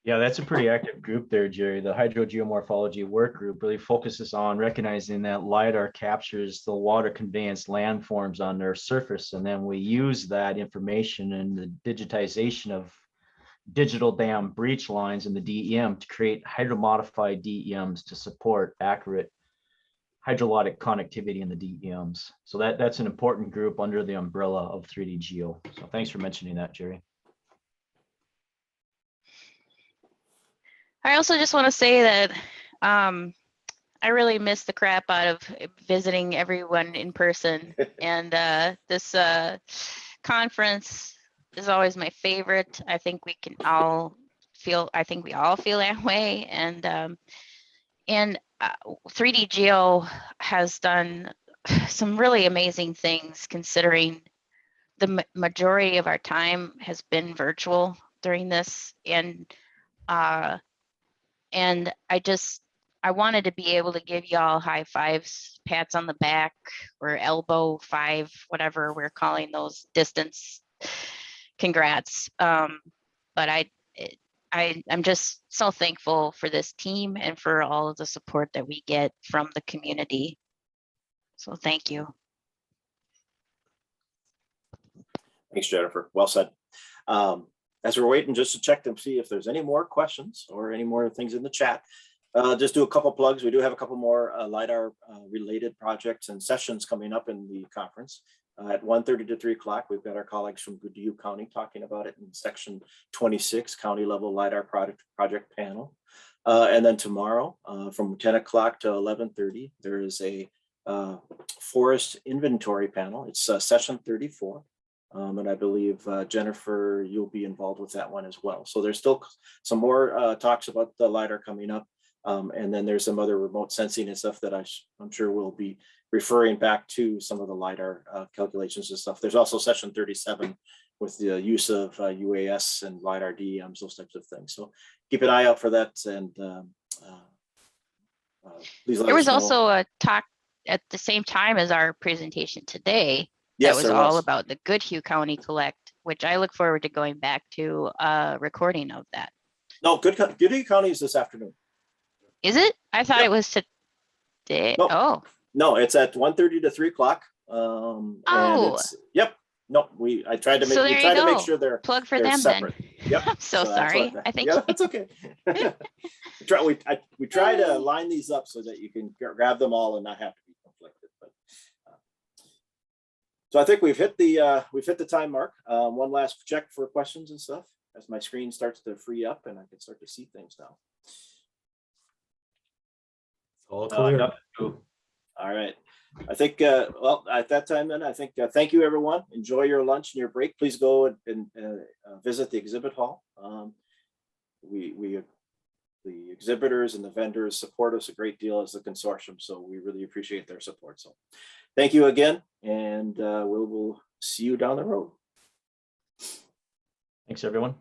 Yeah, that's a pretty active group there, Gerry. The hydrogeomorphology work group really focuses on recognizing that LiDAR captures the water conveyance landforms on their surface. And then we use that information in the digitization of digital dam breach lines in the DEM to create hydromodified DEMs to support accurate hydrologic connectivity in the DEMs. So that's an important group under the umbrella of 3D Geo. So thanks for mentioning that, Gerry. I also just want to say that I really miss the crap out of visiting everyone in person, and this conference is always my favorite. I think we all feel that way, and 3D Geo has done some really amazing things, considering the majority of our time has been virtual during this, and I wanted to be able to give y'all high fives, pats on the back, or elbow five, whatever we're calling those distance congrats. But I'm just so thankful for this team and for all of the support that we get from the community. So thank you. Thanks, Jennifer. Well said. As we're waiting just to check to see if there's any more questions or any more things in the chat, just do a couple plugs. We do have a couple more LiDAR related projects and sessions coming up in the conference. At 1:30 to 3 o'clock, we've got our colleagues from Goodhue County talking about it in section 26, county level LiDAR project panel. And then tomorrow from 10 o'clock to 11:30, there is a forest inventory panel. It's session 34. And I believe Jennifer, you'll be involved with that one as well. So there's still some more talks about the LiDAR coming up. And then there's some other remote sensing and stuff that I'm sure we'll be referring back to some of the LiDAR calculations and stuff. There's also session 37 with the use of UAS and LiDAR DEMs, those types of things. So keep an eye out for that. And please let us know. There was also a talk at the same time as our presentation today. Yes, that was all about the Goodhue County Collect, which I look forward to going back to a recording of that. No, Goodhue County is this afternoon. Is it? I thought it was today. Nope. Oh. No, it's at 1:30 to 3 o'clock. And it's, yep. No, I tried to make, we try to make sure they're plug for they're them separate. then. Yep. I'm so sorry. I think that's okay. we try to line these up so that you can grab them all and not have to be conflicted. But so I think we've hit the time mark. One last check for questions and stuff as my screen starts to free up and I can start to see things now. All clear. All right. I think, well, at that time then, I think, thank you, everyone. Enjoy your lunch and your break. Please go and visit the exhibit hall. The exhibitors and the vendors support us a great deal as a consortium, so we really appreciate their support. So thank you again, and we will see you down the road. Thanks, everyone.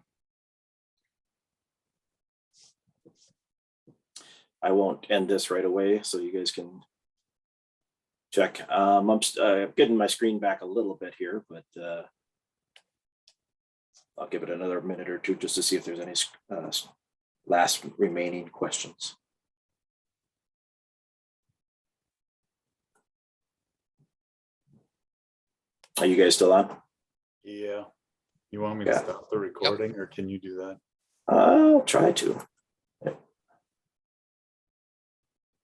I won't end this right away, so you guys can check. I'm getting my screen back a little bit here, but I'll give it another minute or two just to see if there's any last remaining questions. Are you guys still on? Yeah. You want me to stop the recording, or can you do that? I'll try to.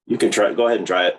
You can try. Go ahead and try it.